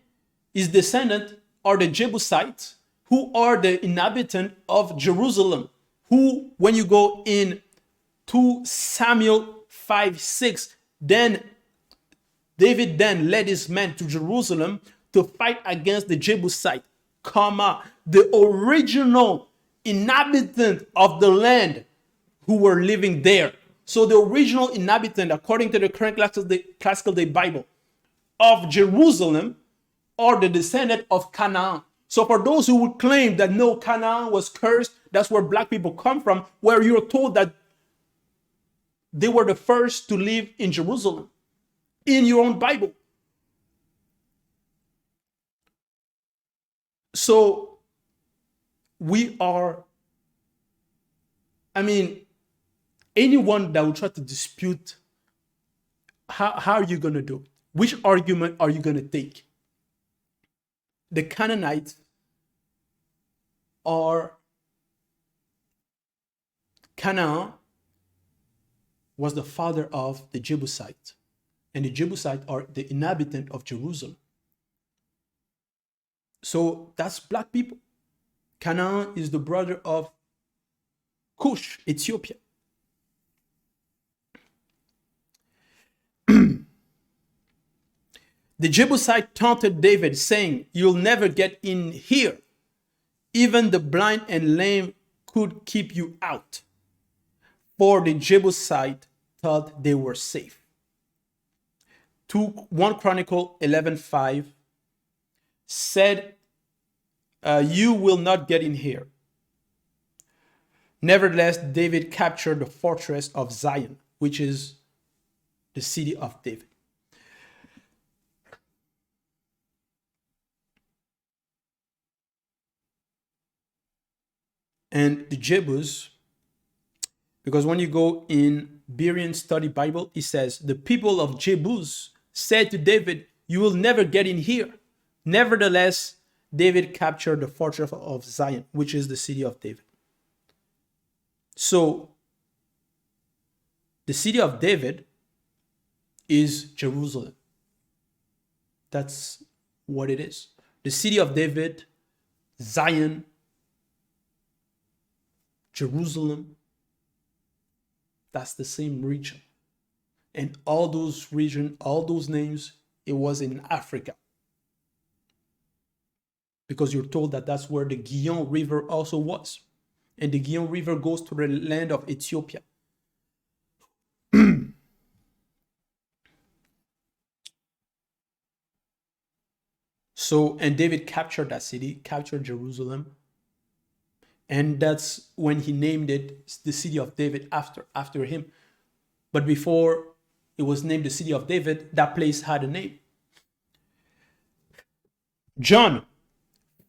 his descendants are the Jebusites, who are the inhabitants of Jerusalem, who, when you go in 2 Samuel 5:6, then David then led his men to Jerusalem to fight against the Jebusite, the original inhabitant of the land who were living there. So the original inhabitant, according to the current classical day Bible, of Jerusalem are the descendant of Canaan. So for those who would claim that no, Canaan was cursed, that's where black people come from, where you're told that they were the first to live in Jerusalem, in your own Bible. So we are, anyone that will try to dispute, how are you going to do it? Which argument are you going to take? The Canaanites are, Canaan was the father of the Jebusites, and the Jebusites are the inhabitant of Jerusalem. So that's black people. Canaan is the brother of Cush, Ethiopia. The Jebusite taunted David, saying, "You'll never get in here. Even the blind and lame could keep you out." For the Jebusite thought they were safe. 1 Chronicle 11:5 said, "You will not get in here." Nevertheless, David captured the fortress of Zion, which is the city of David. And the Jebus, because when you go in Berean Study Bible, it says, "The people of Jebus said to David, 'You will never get in here.' Nevertheless, David captured the fortress of Zion, which is the city of David." So, the city of David is Jerusalem. That's what it is. The city of David, Zion, Jerusalem, that's the same region. And all those regions, all those names, it was in Africa. Because you're told that that's where the Gihon River also was. And the Gihon River goes to the land of Ethiopia. So, and David captured that city, captured Jerusalem. And that's when he named it the city of David after him. But before it was named the city of David, that place had a name. John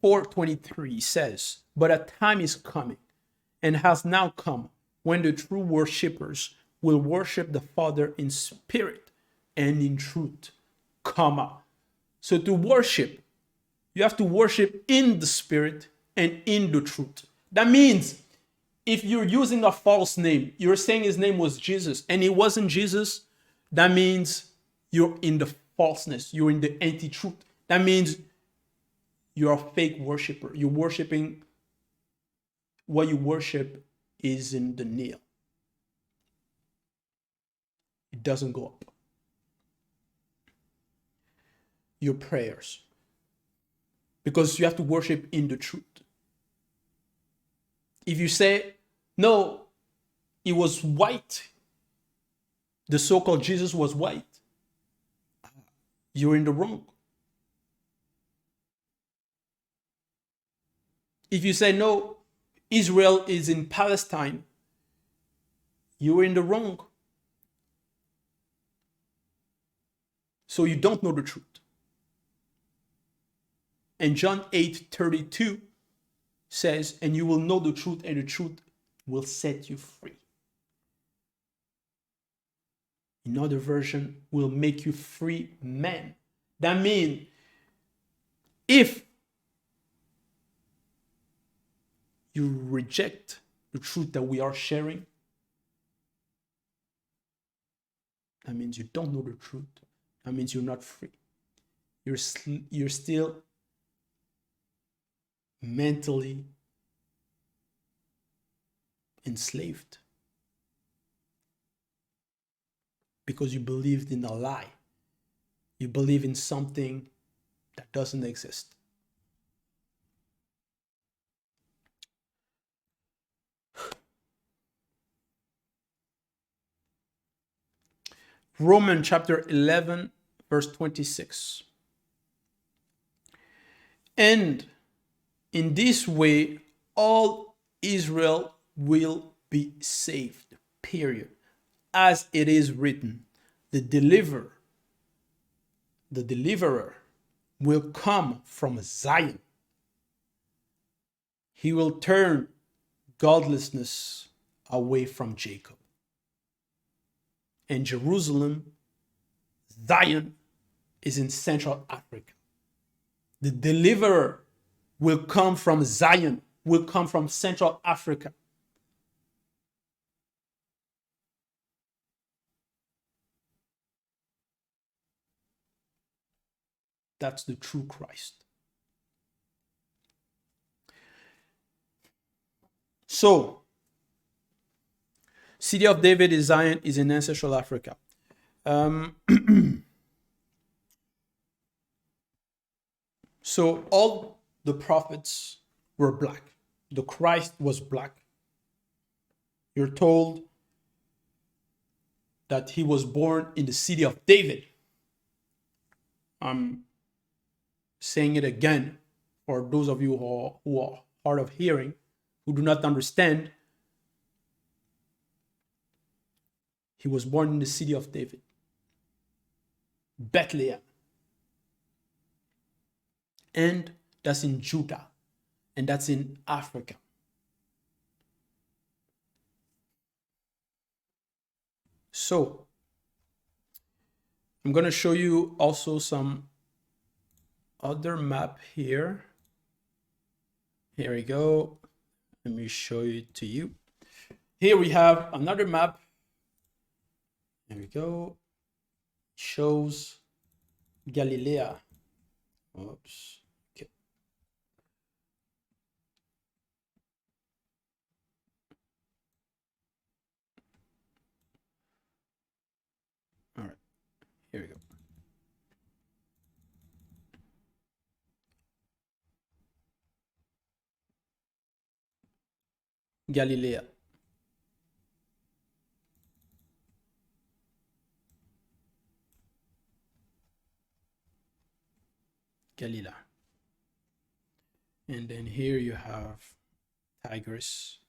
4:23 says, "But a time is coming, and has now come, when the true worshippers will worship the Father in spirit and in truth, comma. So to worship, you have to worship in the spirit and in the truth. That means if you're using a false name, you're saying his name was Jesus and it wasn't Jesus, that means you're in the falseness, you're in the anti-truth. That means you're a fake worshiper. You're worshiping, what you worship is in the kneel. It doesn't go up. Your prayers. Because you have to worship in the truth. If you say, no, it was white, the so-called Jesus was white, you're in the wrong. If you say, no, Israel is in Palestine, you're in the wrong. So you don't know the truth. And John 8:32 says, and you will know the truth, and the truth will set you free. Another version will make you free man. That means if you reject the truth that we are sharing, that means you don't know the truth. That means you're not free. You're still mentally enslaved because you believed in a lie. You believe in something that doesn't exist. Romans chapter 11, verse 26. And in this way, all Israel will be saved, period. As it is written, the deliverer will come from Zion. He will turn godlessness away from Jacob. And Jerusalem, Zion, is in Central Africa. The deliverer will come from Zion, will come from Central Africa. That's the true Christ. So, City of David is Zion, is in Ancestral Africa. So all the prophets were black. The Christ was black. You're told that he was born in the city of David. I'm saying it again for those of you who are hard of hearing, who do not understand. He was born in the city of David, Bethlehem. And that's in Judah. And that's in Africa. So, I'm going to show you also some other map here. Here we go. Let me show it to you. Here we have another map. There we go. Shows Galilee. Oops. Okay. All right. Here we go. Galilee. Galilee. And then here you have Tigris.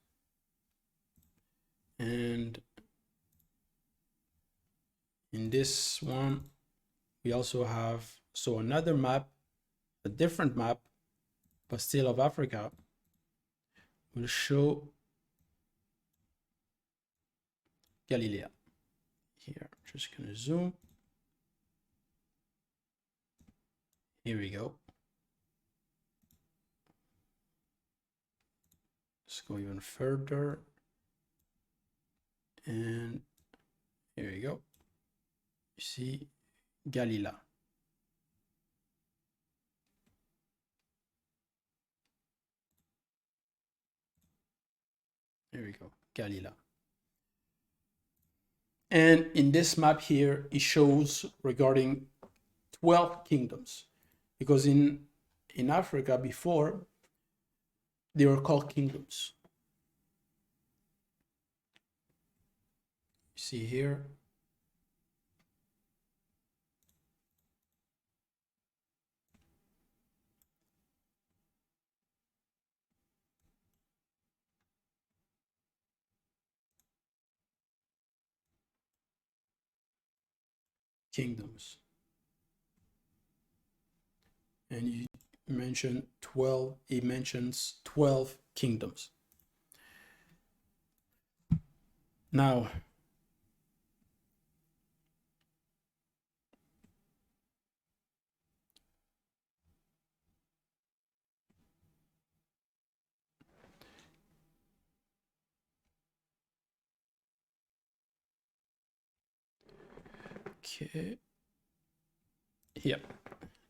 And in this one, we also have, so another map, a different map, but still of Africa, will show Galilee. Here, just gonna zoom. Here we go. Let's go even further. And here we go. You see Galilee. There we go, Galilee. And in this map here, it shows regarding 12 kingdoms. Because in Africa before, they were called kingdoms. You see here. Kingdoms. And you mention 12, it mentions 12 kingdoms. Now, okay, yeah,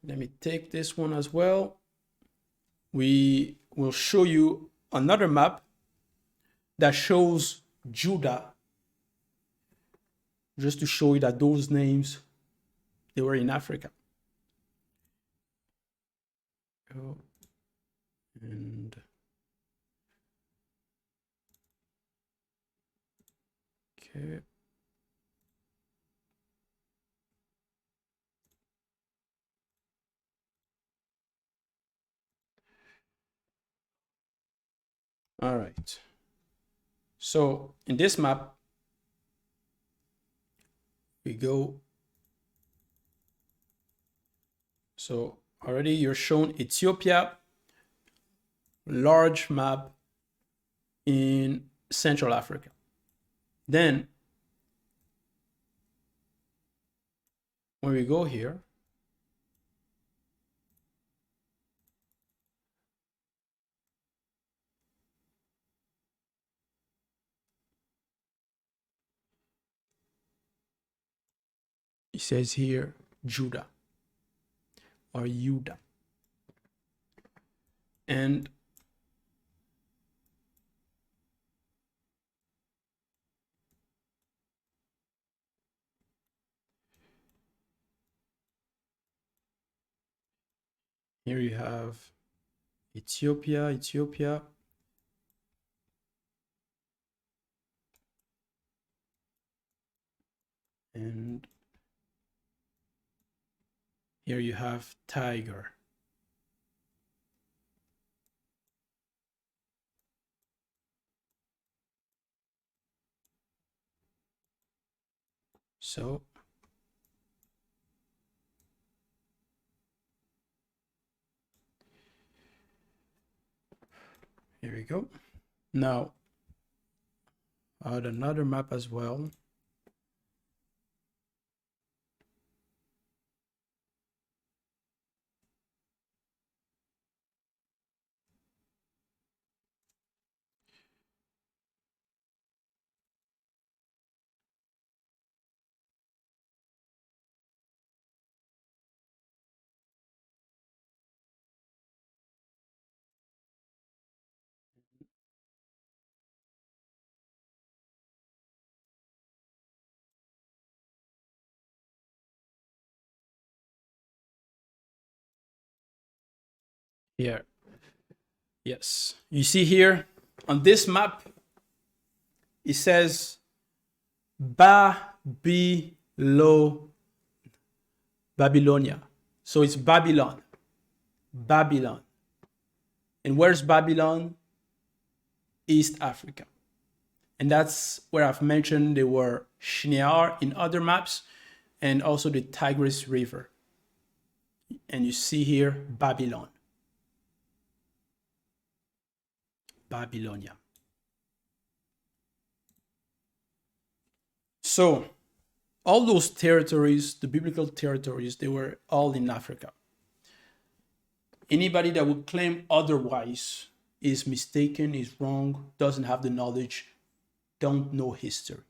let me take this one as well. We will show you another map that shows Judah, just to show you that those names, they were in Africa. And okay. All right. So in this map, we go. So already you're shown Ethiopia, large map in Central Africa. Then when we go here, it says here Judah or Judah. And here you have Ethiopia. And here you have tiger. So here we go. Now, add another map as well. Here. Yes. You see here on this map, it says Babylonia. So it's Babylon. Babylon. And where's Babylon? East Africa. And that's where I've mentioned there were Shinear in other maps and also the Tigris River. And you see here Babylon. Babylonia. So all those territories, the biblical territories, they were all in Africa. Anybody that would claim otherwise is mistaken, is wrong, doesn't have the knowledge, don't know history,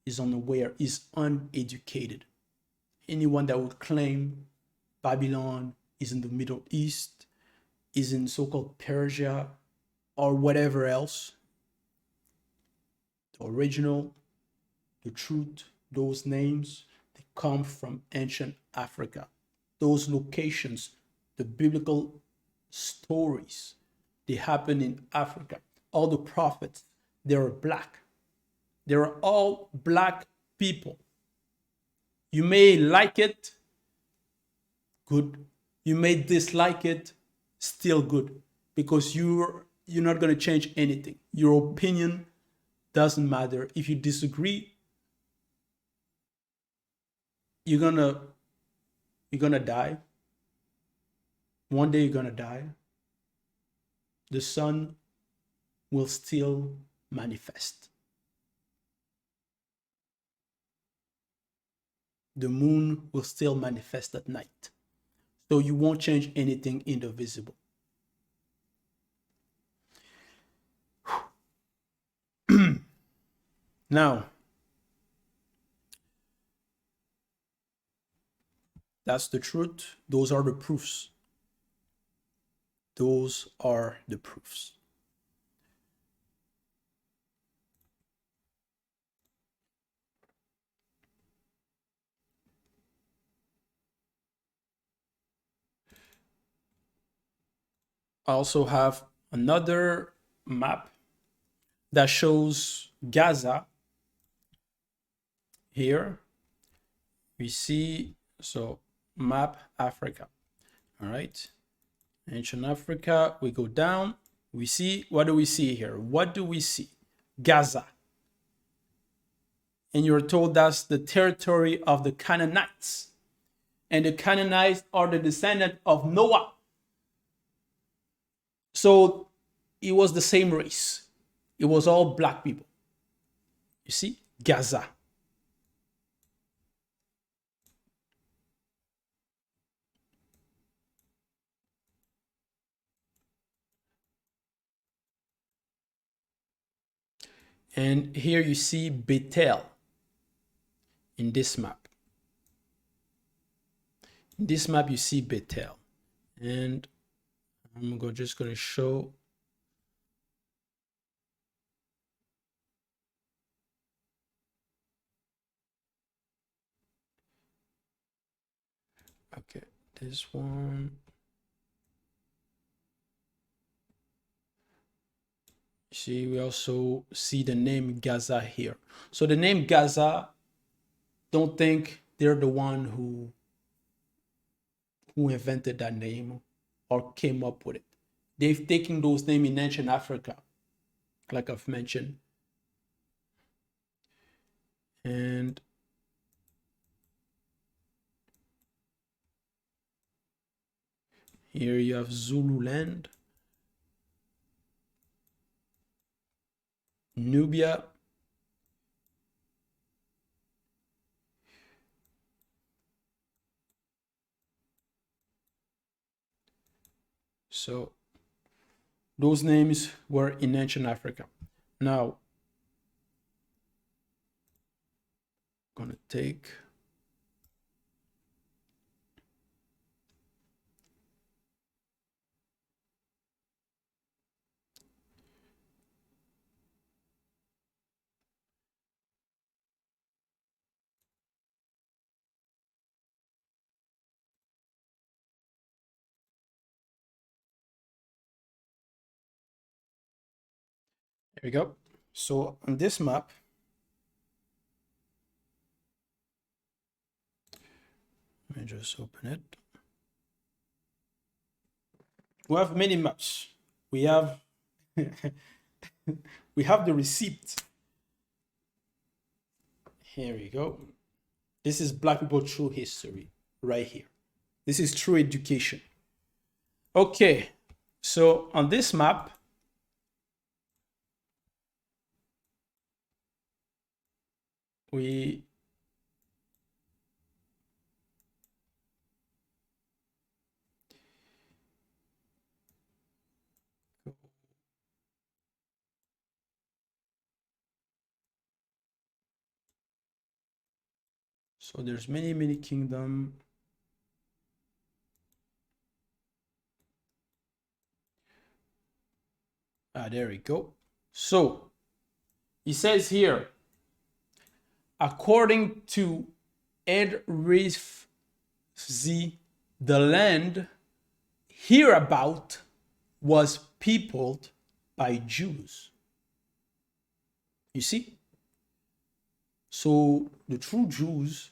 is unaware, is uneducated. Anyone that would claim Babylon is in the Middle East, is in so-called Persia, or whatever else, the original, the truth, those names, they come from ancient Africa. Those locations, the biblical stories, they happen in Africa. All the prophets, they are black. They are all black people. You may like it, good. You may dislike it, still good. Because you're not going to change anything. Your opinion doesn't matter. If you disagree, you're gonna die. One day you're gonna die. The sun will still manifest. The moon will still manifest at night. So you won't change anything in the visible. Now, that's the truth. Those are the proofs. Those are the proofs. I also have another map that shows Gaza. Here we see, so map Africa. All right, ancient Africa, we go down, we see, what do we see here? What do we see? Gaza. And you're told that's the territory of the Canaanites. And the Canaanites are the descendant of Noah. So it was the same race. It was all black people. You see, Gaza. And here you see Bethel in this map. In this map, you see Bethel. And I'm just going to show. Okay, this one. See, we also see the name Gaza here. So the name Gaza, don't think they're the one who invented that name or came up with it. They've taken those names in ancient Africa, like I've mentioned. And here you have Zululand, Nubia, so those names were in ancient Africa. Now, I'm gonna take there we go. So on this map, let me just open it. We have many maps. We have we have the receipt. Here we go. This is Black people true history right here. This is true education. Okay, so on this map, we so there's many kingdom. There we go. So he says here, according to Ed Rifzi, the land hereabout was peopled by Jews. You see? So the true Jews,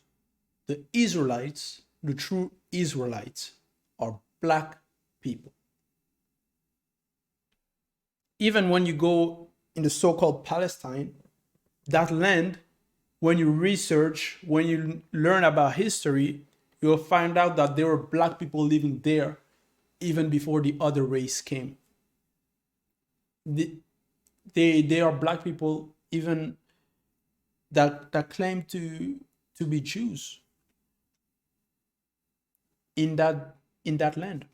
the Israelites, the true Israelites are black people. Even when you go in the so-called Palestine, that land, when you research, when you learn about history, you'll find out that there were black people living there even before the other race came. They are black people even that claim to be Jews in that land.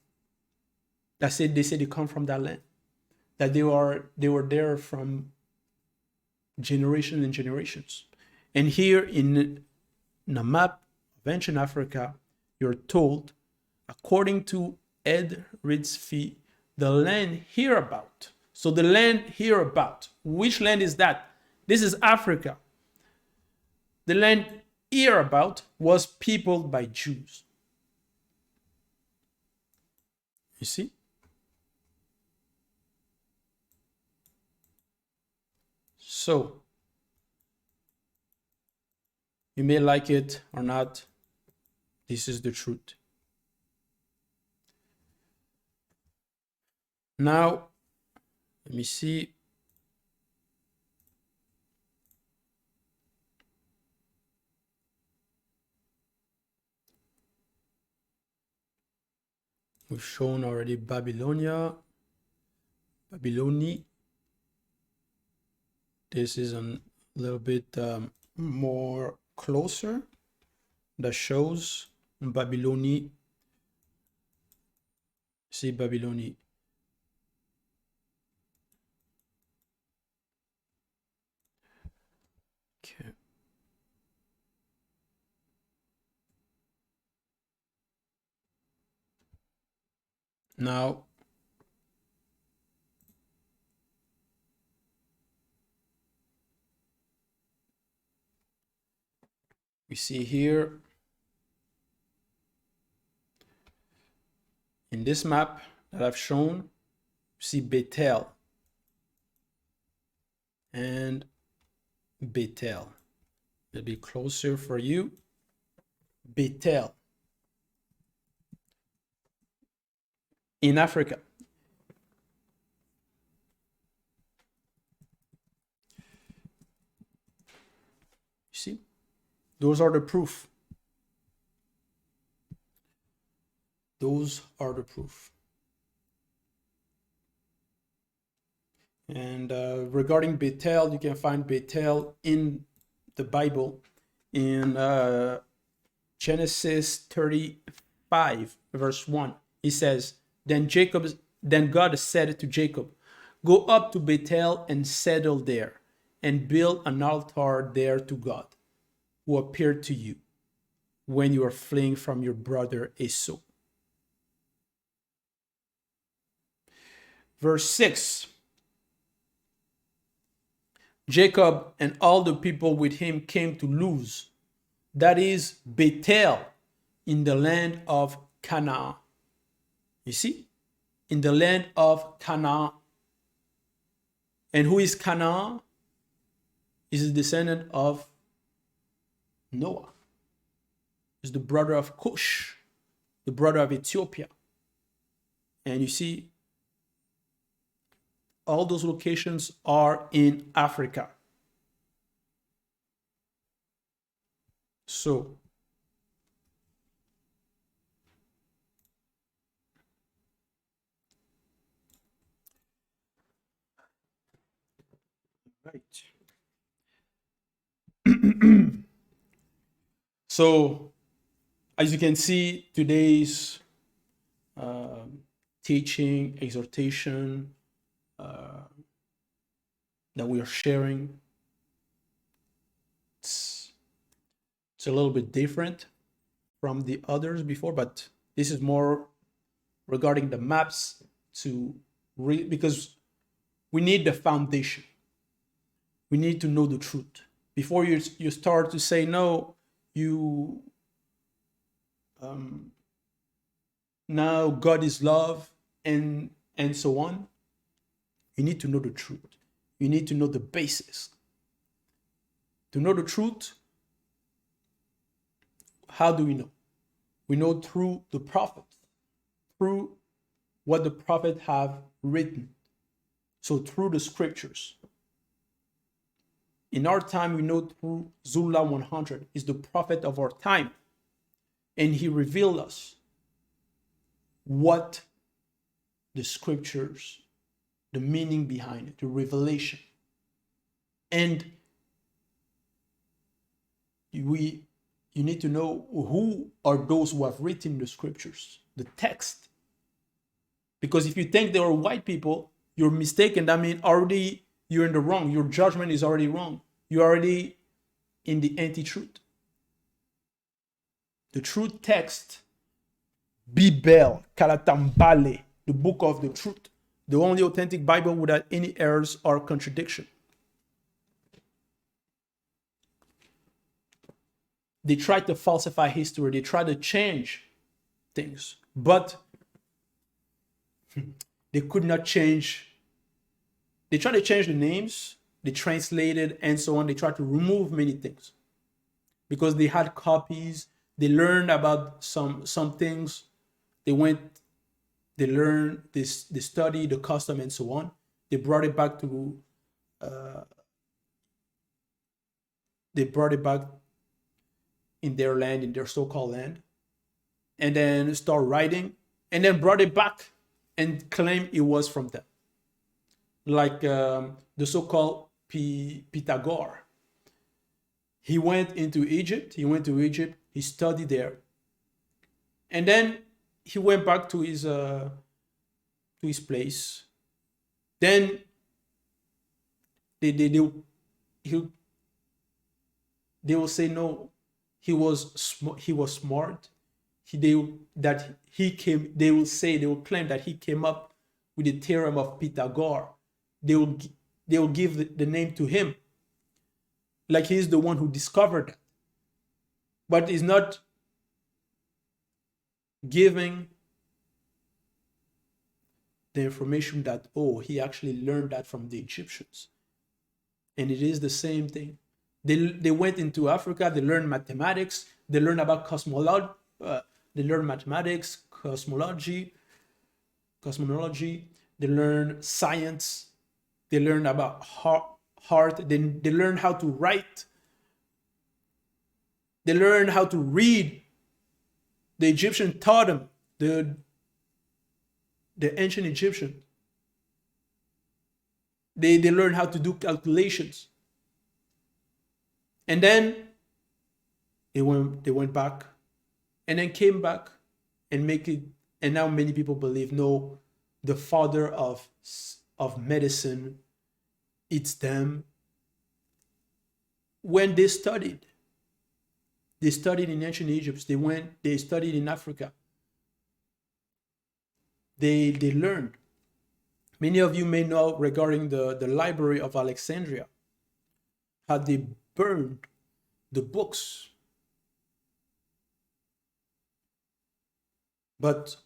They say they come from that land. That they were there from generations and generations. And here in the map of ancient Africa, you're told, according to Ed Rifzi, the land hereabout. So the land hereabout, which land is that? This is Africa. The land hereabout was peopled by Jews. You see? So, you may like it or not, this is the truth. Now, let me see. We've shown already Babylonia. This is a little bit more closer. That shows Babylonia. See Babylonia. Okay. Now, we see here in this map that I've shown, see Bethel and Bethel. It'll be closer for you. Bethel in Africa. You see, those are the proof. Those are the proof. And regarding Bethel, you can find Bethel in the Bible in Genesis 35, verse 1. He says, Then God said to Jacob, Go up to Bethel and settle there, and build an altar there to God, who appeared to you when you were fleeing from your brother Esau. Verse 6. Jacob and all the people with him came to Luz, that is Bethel, in the land of Canaan. You see? In the land of Canaan. And who is Canaan? Is a descendant of Noah. Is the brother of Cush, the brother of Ethiopia. And you see, all those locations are in Africa. So, right. So, as you can see, today's teaching, exhortation that we are sharing, it's a little bit different from the others before, but this is more regarding the maps because we need the foundation. We need to know the truth before you start to say no. You now God is love and so on. You need to know the truth. You need to know the basis. To know the truth, how do we know? We know through the prophets, through what the prophets have written. So through the scriptures. In our time, we know through Zula 100 is the prophet of our time. And he revealed us what the scriptures, the meaning behind it, the revelation. And you need to know who are those who have written the scriptures, the text. Because if you think they are white people, you're mistaken. That means already you're in the wrong. Your judgment is already wrong. You're already in the anti-truth. The true text, Bibèl, Kalatambale, the book of the truth, the only authentic Bible without any errors or contradiction. They try to falsify history. They try to change things, but they could not change. They tried to change the names, they translated and so on. They tried to remove many things because they had copies. They learned about some things. They learned this, they studied the custom and so on. They brought it back in their land, in their so-called land, and then start writing, and then brought it back and claimed it was from them. Like the so-called Pythagore. He went into Egypt. He studied there. And then he went back to his place. Then they will say no, he was smart. They will claim that he came up with the theorem of Pythagore. They will give the name to him, like he's the one who discovered that. But he's not giving the information that, oh, he actually learned that from the Egyptians. And it is the same thing. They went into Africa, they learned mathematics, they learned about cosmology, they learned mathematics, cosmology, they learned science, they learned about heart, they learned how to write, they learned how to read. The Egyptian taught them, the ancient Egyptian. They learned how to do calculations. And then they went back and then came back and make it. And now many people believe, no, the father of medicine, it's them. When they studied in ancient Egypt, they studied in Africa. They learned. Many of you may know regarding the Library of Alexandria, how they burned the books. But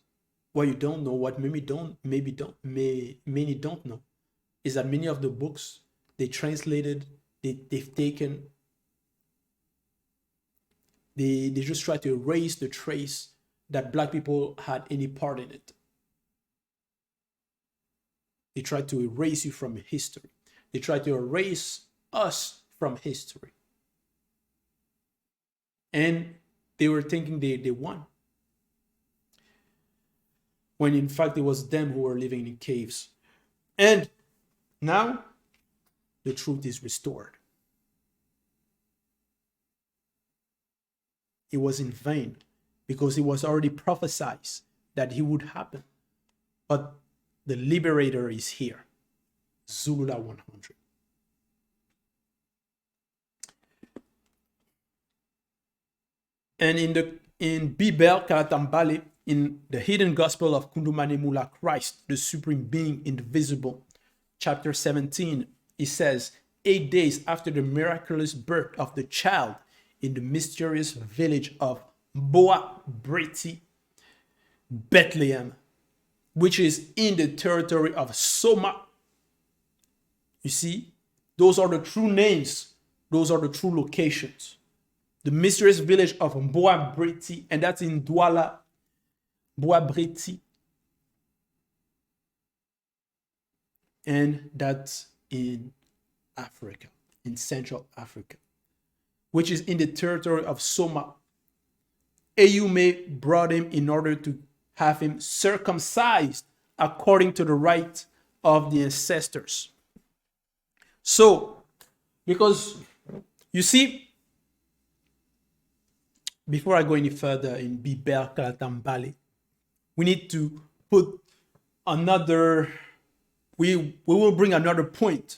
what you don't know, what many don't know, is that many of the books they translated, they've taken, they just try to erase the trace that Black people had any part in it. They try to erase you from history. They try to erase us from history. And they were thinking they won. When in fact it was them who were living in caves. And now the truth is restored. it was in vain, because it was already prophesied that it would happen. But the liberator is here. Zulula 100. And in Bibèl Kalatambale, in the hidden gospel of Kundumane Mula Christ, the supreme being indivisible, chapter 17, it says, 8 days after the miraculous birth of the child in the mysterious village of Boa Breti, Bethlehem, which is in the territory of Soma. You see, those are the true names. Those are the true locations. The mysterious village of Boa Breti, and that's in Douala, Boa Breti. And that's in Africa, in Central Africa, which is in the territory of Soma. Eyume brought him in order to have him circumcised according to the rite of the ancestors. So, because you see, before I go any further in Bibèl Kalatambale, we need to put another, we will bring another point.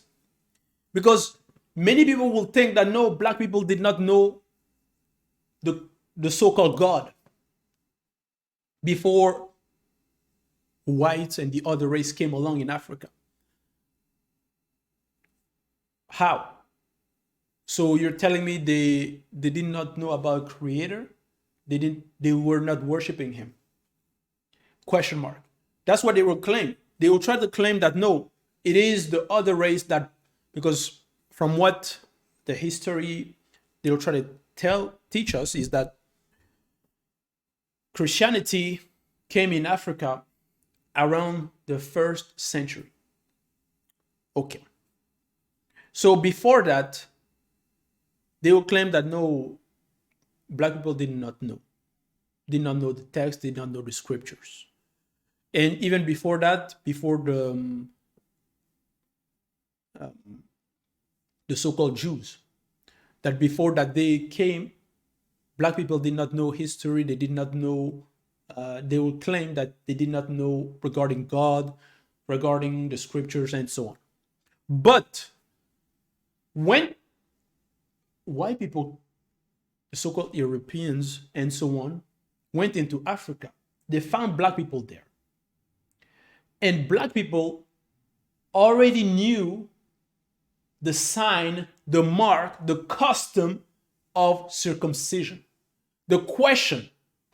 Because many people will think that no, black people did not know the so-called God before whites and the other race came along in Africa. How? So you're telling me they did not know about Creator? They were not worshiping him? Question mark. That's what they will claim. They will try to claim that no, it is the other race that, because from what the history they will try to teach us is that Christianity came in Africa around the 1st century. Okay. So before that, they will claim that no, black people did not know the text, did not know the scriptures. And even before that, before the so-called Jews, that before that they came, black people did not know history, they did not know, they will claim that they did not know regarding God, regarding the scriptures, and so on. But when white people, the so-called Europeans and so on, went into Africa, they found black people there. And black people already knew the sign, the mark, the custom of circumcision. The question,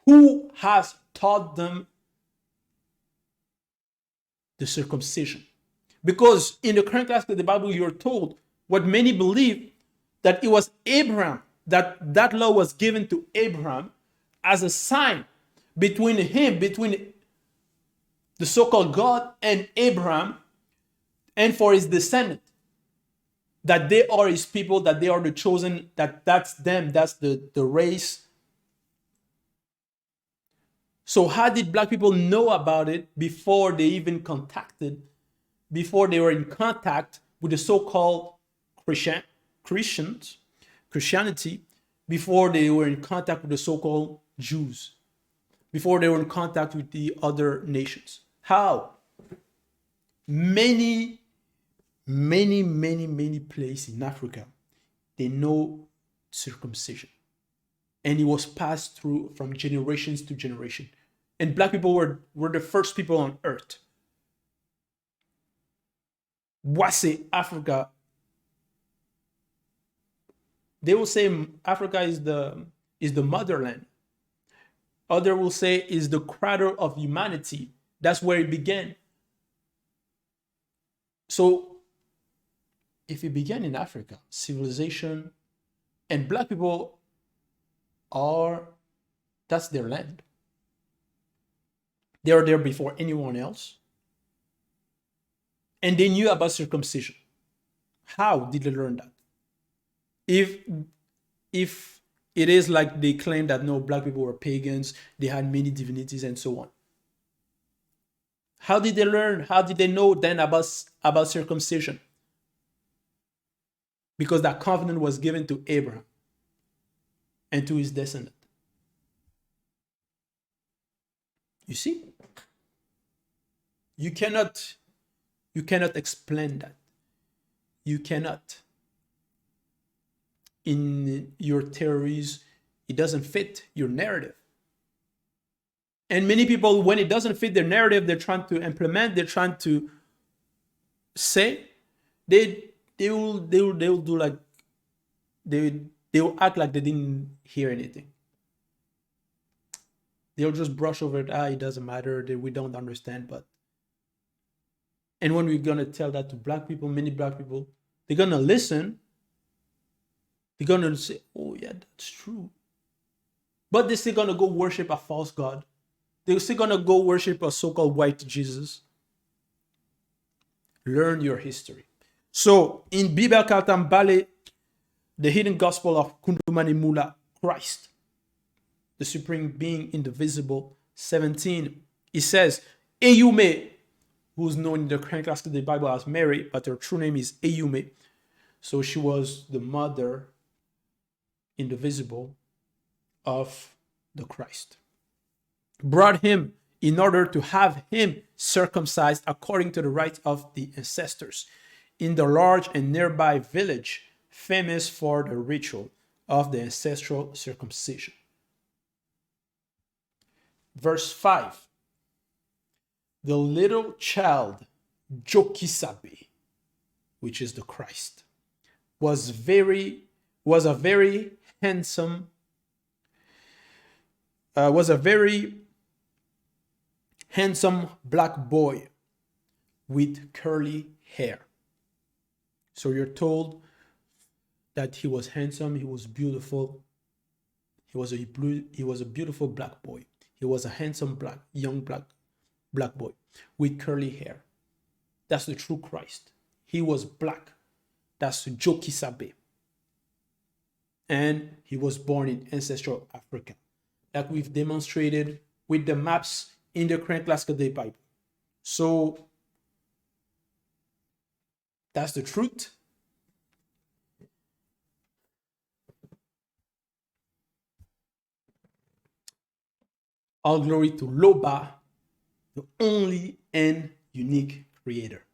who has taught them the circumcision? Because in the current class of the Bible, you're told what many believe, that it was Abraham, that law was given to Abraham as a sign between the so-called God and Abraham, and for his descendant, that they are his people, that they are the chosen, that's them, that's the race. So how did black people know about it before they even before they were in contact with the so-called Christianity, before they were in contact with the so-called Jews, before they were in contact with the other nations? How? Many places in Africa, they know circumcision. And it was passed through from generations to generation. And black people were the first people on earth. Wase, Africa, they will say Africa is the motherland. Others will say is the cradle of humanity. That's where it began. So if it began in Africa, civilization, and black people that's their land. They are there before anyone else. And they knew about circumcision. How did they learn that? If it is like they claim that no, black people were pagans, they had many divinities and so on. How did they learn? How did they know then about circumcision? Because that covenant was given to Abraham and to his descendant. You see? You cannot explain that. You cannot. In your theories, it doesn't fit your narrative. And many people, when it doesn't fit their narrative, they're trying to implement, they're trying to say, they will do like they will act like they didn't hear anything. They'll just brush over it. It doesn't matter. We don't understand. And when we're gonna tell that to black people, many black people, they're gonna listen. They're gonna say, "Oh yeah, that's true," but they're still gonna go worship a false god. They're still gonna go worship a so-called white Jesus. Learn your history. So in Bibèl Kaltambale, the hidden gospel of Kundumani Mula, Christ, the supreme being, indivisible, 17, it says, Eyume, who's known in the current class of the Bible as Mary, but her true name is Eyume. So she was the mother, indivisible, of the Christ. Brought him in order to have him circumcised according to the rites of the ancestors in the large and nearby village famous for the ritual of the ancestral circumcision. Verse 5. The little child Jokisabe, which is the Christ, was a very handsome black boy with curly hair. So you're told that he was handsome, he was beautiful. He was a beautiful black boy. He was a handsome young black boy with curly hair. That's the true Christ. He was black. That's Jokisabe. And he was born in ancestral Africa, like we've demonstrated with the maps in the current classical day Bible. So that's the truth. All glory to Loba, the only and unique creator.